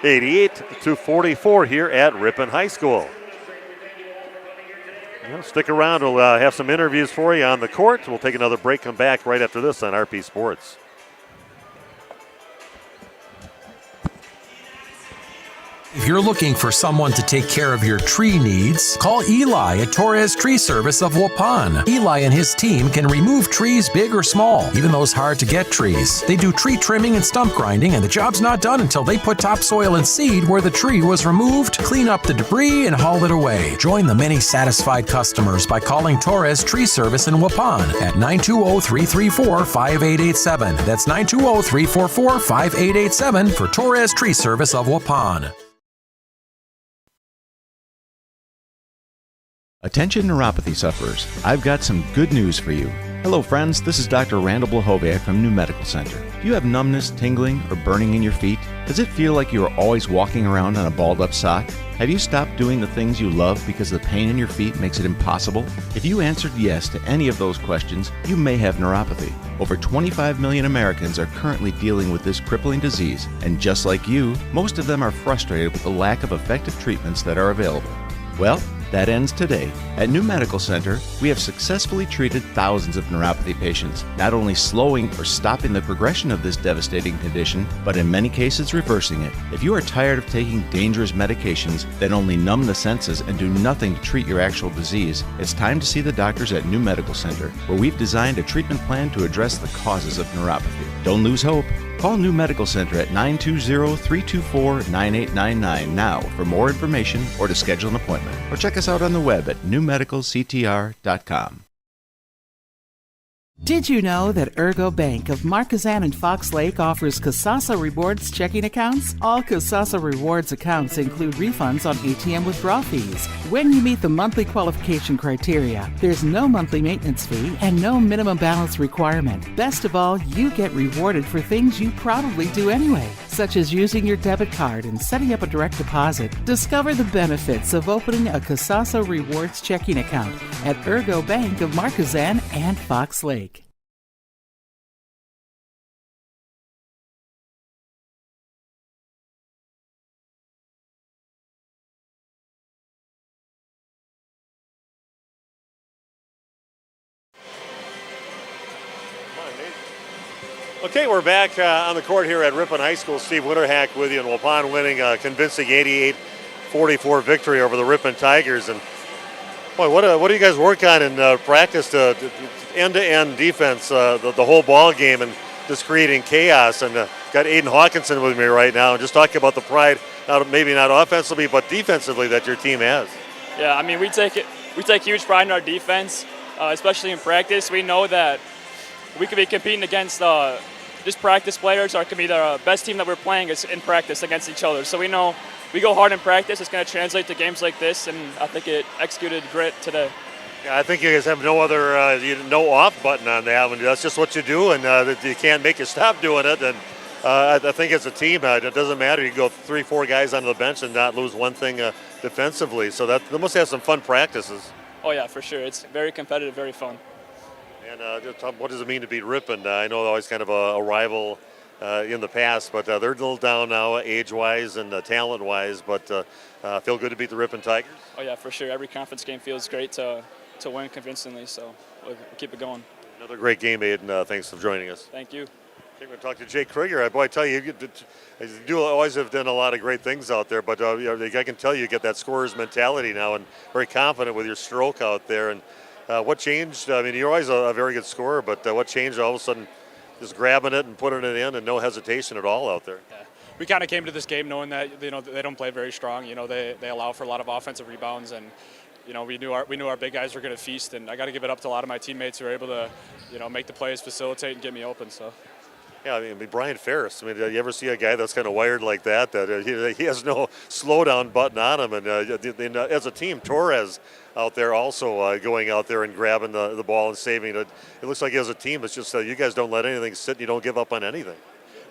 88-44 here at Ripon High School. Well, stick around. We'll have some interviews for you on the court. We'll take another break, come back right after this on RP Sports. If you're looking for someone to take care of your tree needs, call Eli at Torres Tree Service of Waupun. Eli and his team can remove trees big or small, even those hard-to-get trees. They do tree trimming and stump grinding, and the job's not done until they put topsoil and seed where the tree was removed, clean up the debris, and haul it away. Join the many satisfied customers by calling Torres Tree Service in Waupun at 920-334-5887. That's 920-344-5887 for Torres Tree Service of Waupun. Attention neuropathy sufferers, I've got some good news for you. Hello friends, this is Dr. Randall Blahoviak from New Medical Center. Do you have numbness, tingling, or burning in your feet? Does it feel like you are always walking around on a balled up sock? Have you stopped doing the things you love because the pain in your feet makes it impossible? If you answered yes to any of those questions, you may have neuropathy. Over 25 million Americans are currently dealing with this crippling disease, and just like you, most of them are frustrated with the lack of effective treatments that are available. Well, that ends today. At New Medical Center, we have successfully treated thousands of neuropathy patients, not only slowing or stopping the progression of this devastating condition, but in many cases reversing it. If you are tired of taking dangerous medications that only numb the senses and do nothing to treat your actual disease, it's time to see the doctors at New Medical Center, where we've designed a treatment plan to address the causes of neuropathy. Don't lose hope. Call New Medical Center at 920-324-9899 now for more information or to schedule an appointment. Or check us out on the web at newmedicalctr.com. Did you know that Ergo Bank of Marquezan and Fox Lake offers Kasasa Rewards checking accounts? All Kasasa Rewards accounts include refunds on ATM withdrawal fees. When you meet the monthly qualification criteria, there's no monthly maintenance fee and no minimum balance requirement. Best of all, you get rewarded for things you probably do anyway, such as using your debit card and setting up a direct deposit. Discover the benefits of opening a Kasasa Rewards checking account at Ergo Bank of Marquezan and Fox Lake. Okay, we're back on the court here at Ripon High School. Steve Winterhack with you, and Waupun winning a convincing 88-44 victory over the Ripon Tigers. And boy, what do you guys work on in practice to end-to-end defense the whole ball game and just creating chaos? And got Aiden Hawkinson with me right now, and just talking about the pride, maybe not offensively, but defensively that your team has. Yeah, I mean, we take huge pride in our defense, especially in practice. We know that we could be competing against just practice players, or it could be the best team that we're playing is in practice against each other. So we know we go hard in practice. It's going to translate to games like this, and I think it executed grit today. Yeah, I think you guys have no other, no off button on that. I mean, that's just what you do, and you can't make you stop doing it. And I think as a team, it doesn't matter. You can go 3-4 guys onto the bench and not lose one thing defensively. So they must have some fun practices. Oh yeah, for sure. It's very competitive, very fun. And what does it mean to beat Ripon? I know they're always kind of a rival in the past, but they're a little down now age-wise and talent-wise, but feel good to beat the Ripon Tigers? Oh yeah, for sure. Every conference game feels great to win convincingly, so we'll keep it going. Another great game, Aiden. Thanks for joining us. Thank you. We're going to talk to Jake Krieger. Boy, I tell you, you always have done a lot of great things out there, but I can tell you get that scorer's mentality now and very confident with your stroke out there. And what changed? I mean, you're always a very good scorer, but what changed all of a sudden just grabbing it and putting it in and no hesitation at all out there? Yeah. We kind of came to this game knowing that they don't play very strong. They allow for a lot of offensive rebounds, and we knew our big guys were going to feast. And I got to give it up to a lot of my teammates who were able to make the plays, facilitate, and get me open. So. Yeah, I mean, Brian Ferris. I mean, you ever see a guy that's kind of wired like that he has no slowdown button on him? And as a team, Torres out there also going out there and grabbing the ball and saving it. It looks like as a team, it's just you guys don't let anything sit and you don't give up on anything.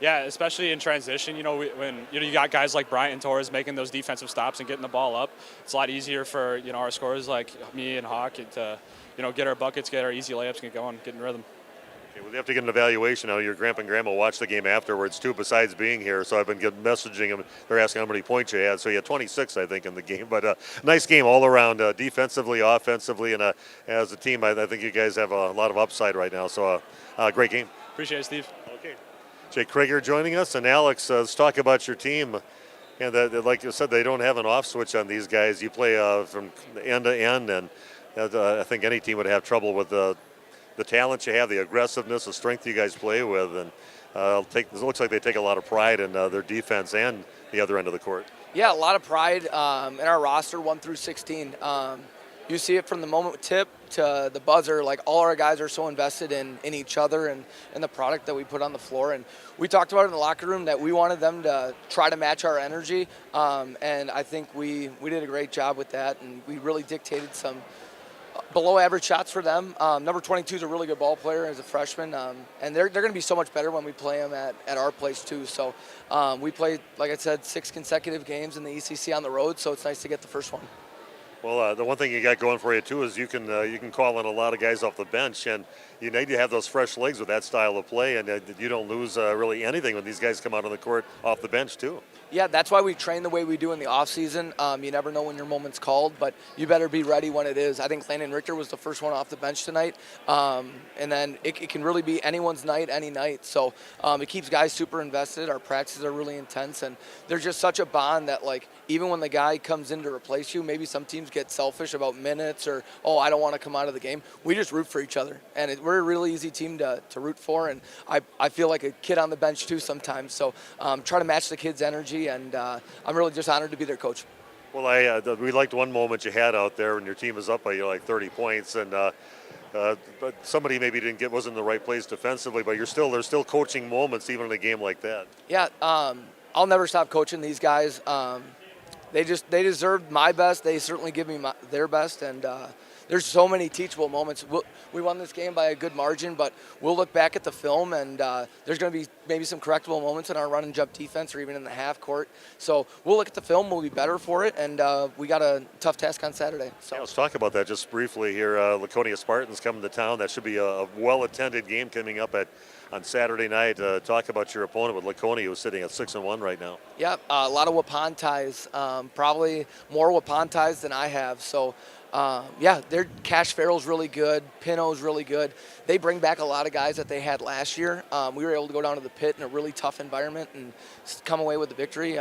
Yeah, especially in transition. When you got guys like Bryant and Torres making those defensive stops and getting the ball up, it's a lot easier for our scorers like me and Hawk to get our buckets, get our easy layups, and get going, get in rhythm. Okay, well, you have to get an evaluation. Now, your grandpa and grandma watch the game afterwards, too, besides being here. So I've been messaging them. They're asking how many points you had. So you had 26, I think, in the game. But nice game all around, defensively, offensively, and as a team, I think you guys have a lot of upside right now. So great game. Appreciate it, Steve. Okay. Jake Krieger joining us. And Alex, let's talk about your team. And like you said, they don't have an off switch on these guys. You play from end to end, and I think any team would have trouble with the talent you have, the aggressiveness, the strength you guys play with, and it looks like they take a lot of pride in their defense and the other end of the court. Yeah, a lot of pride in our roster, 1 through 16. You see it from the moment tip to the buzzer. Like, all our guys are so invested in each other and the product that we put on the floor. And we talked about it in the locker room that we wanted them to try to match our energy. And I think we did a great job with that. And we really dictated some below average shots for them. Number 22 is a really good ball player as a freshman. And they're going to be so much better when we play them at our place too. So we played, like I said, 6 consecutive games in the ECC on the road. So it's nice to get the first one. Well, the one thing you got going for you too is you can call in a lot of guys off the bench, and you need to have those fresh legs with that style of play, and you don't lose really anything when these guys come out on the court off the bench too. Yeah, that's why we train the way we do in the off season. You never know when your moment's called, but you better be ready when it is. I think Landon Richter was the first one off the bench tonight, and then it can really be anyone's night, any night. So it keeps guys super invested. Our practices are really intense, and there's just such a bond that, like, even when the guy comes in to replace you, maybe some teams get selfish about minutes or, oh, I don't want to come out of the game. We just root for each other, and we're a really easy team to root for, and I feel like a kid on the bench too sometimes. So try to match the kids' energy, and I'm really just honored to be their coach. Well, we liked one moment you had out there when your team was up by like 30 points, and but somebody maybe wasn't in the right place defensively, but there's still coaching moments even in a game like that. Yeah, I'll never stop coaching these guys. They deserve my best. They certainly give me their best, and there's so many teachable moments. We won this game by a good margin, but we'll look back at the film, and there's going to be maybe some correctable moments in our run and jump defense or even in the half court. So we'll look at the film. We'll be better for it, and we got a tough task on Saturday. So yeah, let's talk about that just briefly here. Laconia Spartans coming to town. That should be a well-attended game coming up on Saturday night. Talk about your opponent with Laconia, who's sitting at 6-1 right now. Yeah, a lot of Waupun ties, probably more Waupun ties than I have. So, their Cash Farrell's really good. Pino's really good. They bring back a lot of guys that they had last year. We were able to go down to the pit in a really tough environment and come away with the victory.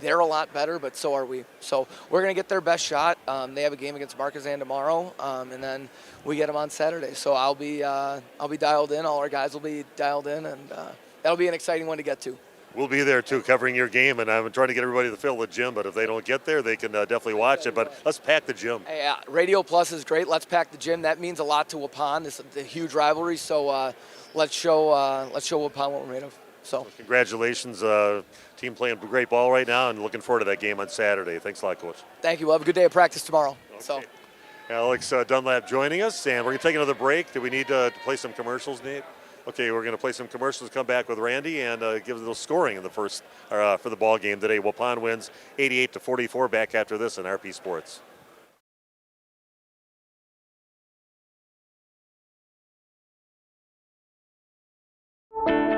They're a lot better, but so are we. So we're going to get their best shot. They have a game against Marquezan tomorrow, and then we get them on Saturday. So I'll be dialed in. All our guys will be dialed in, and that'll be an exciting one to get to. We'll be there too, covering your game, and I'm trying to get everybody to fill the gym. But if they don't get there, they can definitely watch it. But let's pack the gym. Hey, Radio Plus is great. Let's pack the gym. That means a lot to Waupun. It's a huge rivalry. So let's show Waupun what we're made of. So congratulations, team playing great ball right now, and looking forward to that game on Saturday. Thanks a lot, Coach. Thank you. We'll have a good day of practice tomorrow. Okay. So, Alex Dunlap joining us, and we're going to take another break. Do we need to play some commercials, Nate? Okay, we're going to play some commercials, come back with Randy, and give a little scoring in the first for the ball game today. Waupun wins 88-44. Back after this in RP Sports.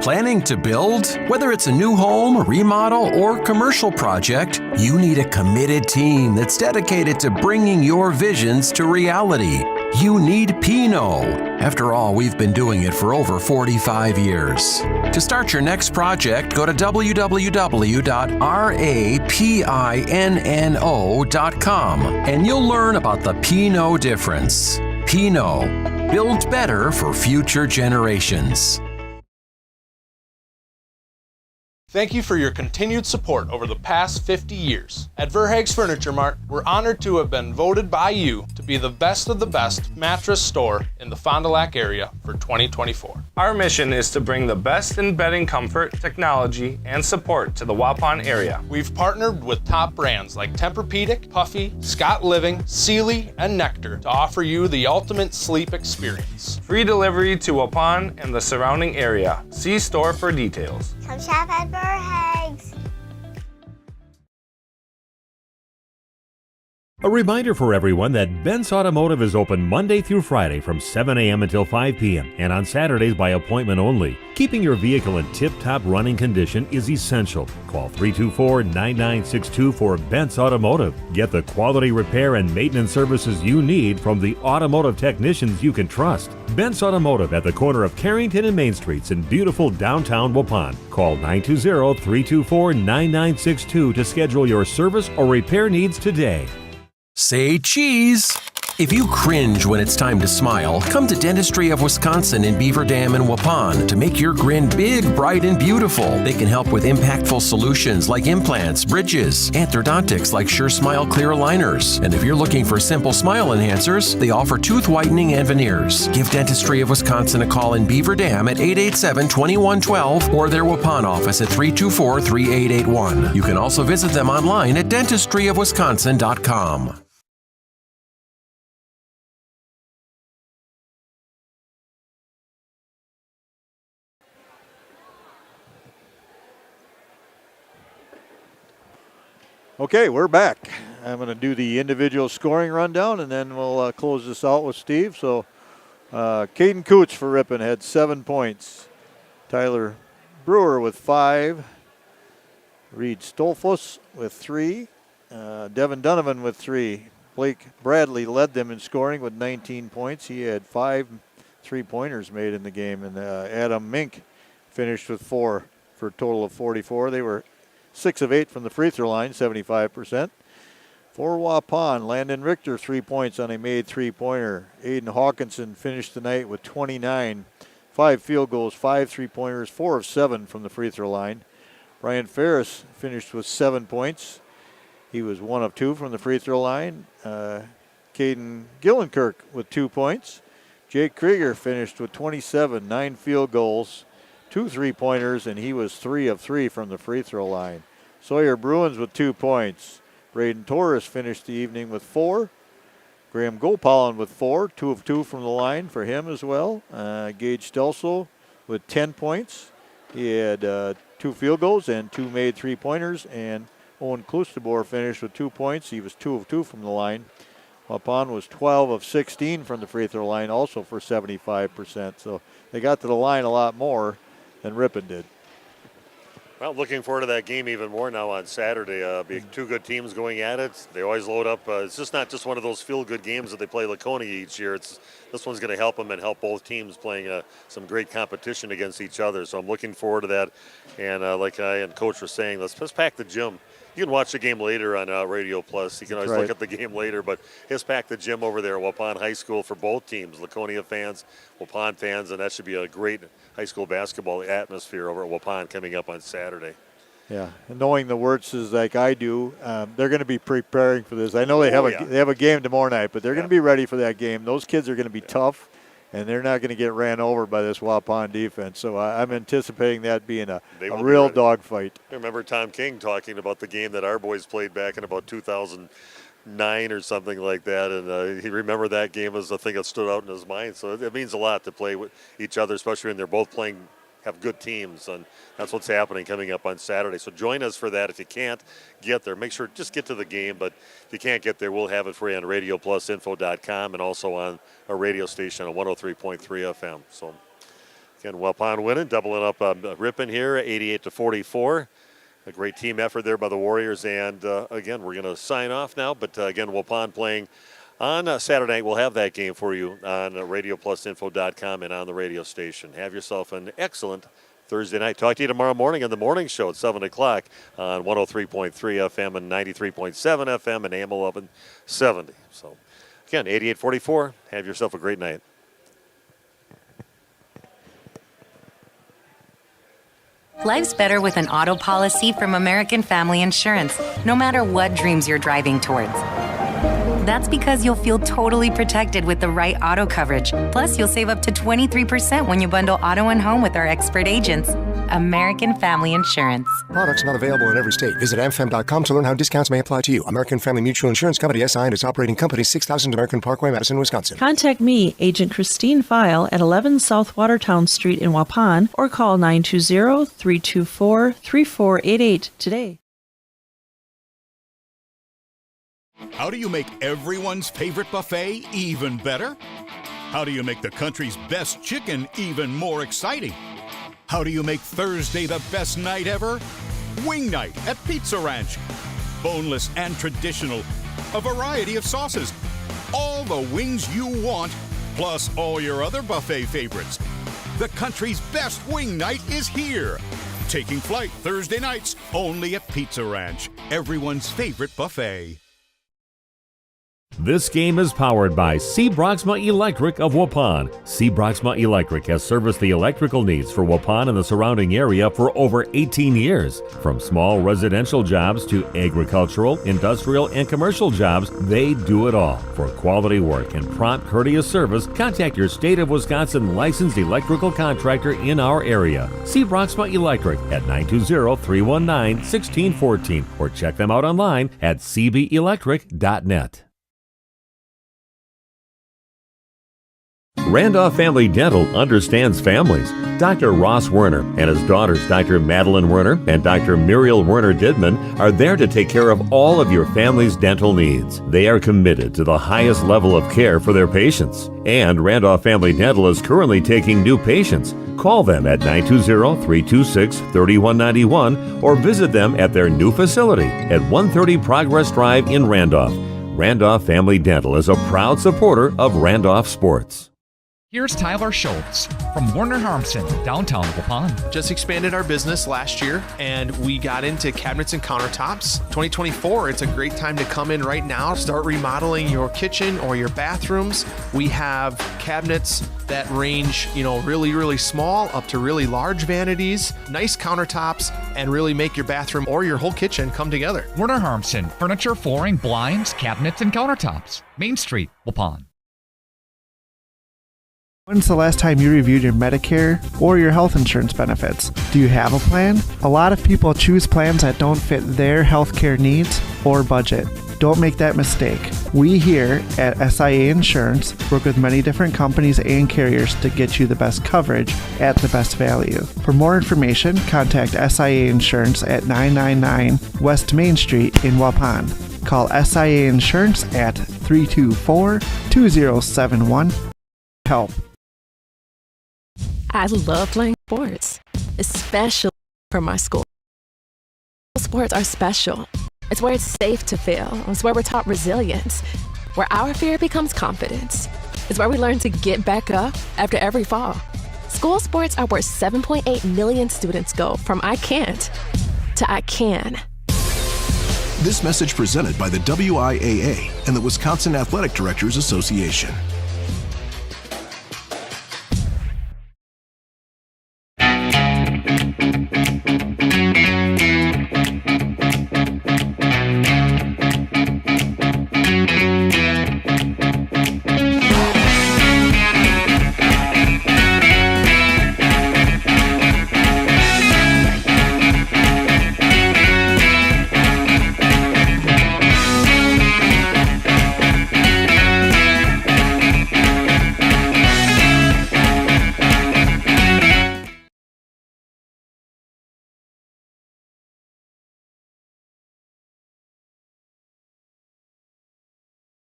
Planning to build? Whether it's a new home, remodel, or commercial project, you need a committed team that's dedicated to bringing your visions to reality. You need Pinot. After all, we've been doing it for over 45 years. To start your next project, go to www.rapinno.com and you'll learn about the Pinot difference. Pinot, build better for future generations. Thank you for your continued support over the past 50 years. At Verhaeg's Furniture Mart, we're honored to have been voted by you to be the best of the best mattress store in the Fond du Lac area for 2024. Our mission is to bring the best in bedding comfort, technology, and support to the Waupun area. We've partnered with top brands like Tempur-Pedic, Puffy, Scott Living, Sealy, and Nectar to offer you the ultimate sleep experience. Free delivery to Waupun and the surrounding area. See store for details. Come shop at Verhaeg's. A reminder for everyone that Ben's Automotive is open Monday through Friday from 7 a.m. until 5 p.m. and on Saturdays by appointment only. Keeping your vehicle in tip-top running condition is essential. Call 324-9962 for Ben's Automotive. Get the quality repair and maintenance services you need from the automotive technicians you can trust. Ben's Automotive at the corner of Carrington and Main Streets in beautiful downtown Waupun. Call 920-324-9962 to schedule your service or repair needs today. Say cheese! If you cringe when it's time to smile, come to Dentistry of Wisconsin in Beaver Dam and Waupun to make your grin big, bright, and beautiful. They can help with impactful solutions like implants, bridges, orthodontics like Sure Smile clear aligners. And if you're looking for simple smile enhancers, they offer tooth whitening and veneers. Give Dentistry of Wisconsin a call in Beaver Dam at 887-2112 or their Waupun office at 324-3881. You can also visit them online at dentistryofwisconsin.com. Okay, we're back. I'm going to do the individual scoring rundown, and then we'll close this out with Steve. So, Caden Coots for Ripon had 7 points. Tyler Brewer with 5. Reed Stolfus with 3. Devin Donovan with 3. Blake Bradley led them in scoring with 19 points. He had 5 3-pointers made in the game, and Adam Mink finished with 4 for a total of 44. They were 6 of 8 from the free throw line, 75%. For Waupun, Landon Richter 3 points on a made 3-pointer. Aiden Hawkinson finished the night with 29, 5 field goals, 5 3-pointers, 4 of 7 from the free throw line. Brian Ferris finished with 7 points. He was 1 of 2 from the free throw line. Caden Gillenkirk with 2 points. Jake Krieger finished with 27, 9 field goals, 2 3-pointers, and he was 3 of 3 from the free throw line. Sawyer Bruins with 2 points. Braden Torres finished the evening with 4. Graham Gopalin with 4, 2 of 2 from the line for him as well. Gage Stelso with 10 points. He had 2 field goals and 2 made 3-pointers, and Owen Klustebor finished with 2 points. He was 2 of 2 from the line. Waupun was 12 of 16 from the free throw line, also for 75%. So they got to the line a lot more than Ripon did. Well, looking forward to that game even more now on Saturday. Be 2 good teams going at it. They always load up. It's just not just one of those feel-good games that they play Laconia each year. This one's going to help them and help both teams playing some great competition against each other. So I'm looking forward to that. And like I and Coach were saying, let's pack the gym. You can watch the game later on Radio Plus. You can always look at the game later, but just pack the gym over there at Waupun High School for both teams, Laconia fans, Waupun fans, and that should be a great high school basketball atmosphere over at Waupun coming up on Saturday. Yeah, and knowing the Wirtzes like I do, they're going to be preparing for this. I know they have a game tomorrow night, but they're going to be ready for that game. Those kids are going to be tough, and they're not going to get ran over by this Waupun defense. So I'm anticipating that being a real dogfight. I remember Tom King talking about the game that our boys played back in about 2009 or something like that, and he remembered that game as the thing that stood out in his mind. So it means a lot to play with each other, especially when they're both have good teams, and that's what's happening coming up on Saturday. So join us for that. If you can't get there, make sure just get to the game, but if you can't get there, we'll have it for you on radioplusinfo.com and also on our radio station on 103.3 FM. So again, Waupun winning, doubling up Ripon here, 88-44. A great team effort there by the Warriors, and again, we're going to sign off now, but again, Waupun playing on Saturday night. We'll have that game for you on radioplusinfo.com and on the radio station. Have yourself an excellent Thursday night. Talk to you tomorrow morning on the morning show at 7 o'clock on 103.3 FM and 93.7 FM and AM 1170. So, again, 88-44. Have yourself a great night. Life's better with an auto policy from American Family Insurance, no matter what dreams you're driving towards. That's because you'll feel totally protected with the right auto coverage. Plus, you'll save up to 23% when you bundle auto and home with our expert agents. American Family Insurance. Products not available in every state. Visit amfam.com to learn how discounts may apply to you. American Family Mutual Insurance Company, SI, and its operating company, 6000 American Parkway, Madison, Wisconsin. Contact me, Agent Christine File, at 11 South Watertown Street in Waupun, or call 920-324-3488 today. How do you make everyone's favorite buffet even better? How do you make the country's best chicken even more exciting? How do you make Thursday the best night ever? Wing night at Pizza Ranch. Boneless and traditional. A variety of sauces. All the wings you want, plus all your other buffet favorites. The country's best wing night is here. Taking flight Thursday nights only at Pizza Ranch, everyone's favorite buffet. This game is powered by C. Broxma Electric of Waupun. C. Broxma Electric has serviced the electrical needs for Waupun and the surrounding area for over 18 years. From small residential jobs to agricultural, industrial, and commercial jobs, they do it all. For quality work and prompt, courteous service, contact your State of Wisconsin licensed electrical contractor in our area. C. Broxma Electric at 920-319-1614 or check them out online at cbelectric.net. Randolph Family Dental understands families. Dr. Ross Werner and his daughters, Dr. Madeline Werner and Dr. Muriel Werner Didman, are there to take care of all of your family's dental needs. They are committed to the highest level of care for their patients. And Randolph Family Dental is currently taking new patients. Call them at 920-326-3191 or visit them at their new facility at 130 Progress Drive in Randolph. Randolph Family Dental is a proud supporter of Randolph sports. Here's Tyler Schultz from Warner Harmson, downtown Waupun. Just expanded our business last year, and we got into cabinets and countertops. 2024, it's a great time to come in right now. Start remodeling your kitchen or your bathrooms. We have cabinets that range, really, really small up to really large vanities, nice countertops, and really make your bathroom or your whole kitchen come together. Warner Harmson, furniture, flooring, blinds, cabinets, and countertops. Main Street, Waupun. When's the last time you reviewed your Medicare or your health insurance benefits? Do you have a plan? A lot of people choose plans that don't fit their healthcare needs or budget. Don't make that mistake. We here at SIA Insurance work with many different companies and carriers to get you the best coverage at the best value. For more information, contact SIA Insurance at 999 West Main Street in Waupun. Call SIA Insurance at 324-2071. Help. I love playing sports, especially for my school. Sports are special. It's where it's safe to fail. It's where we're taught resilience, where our fear becomes confidence. It's where we learn to get back up after every fall. School sports are where 7.8 million students go from I can't to I can. This message presented by the WIAA and the Wisconsin Athletic Directors Association.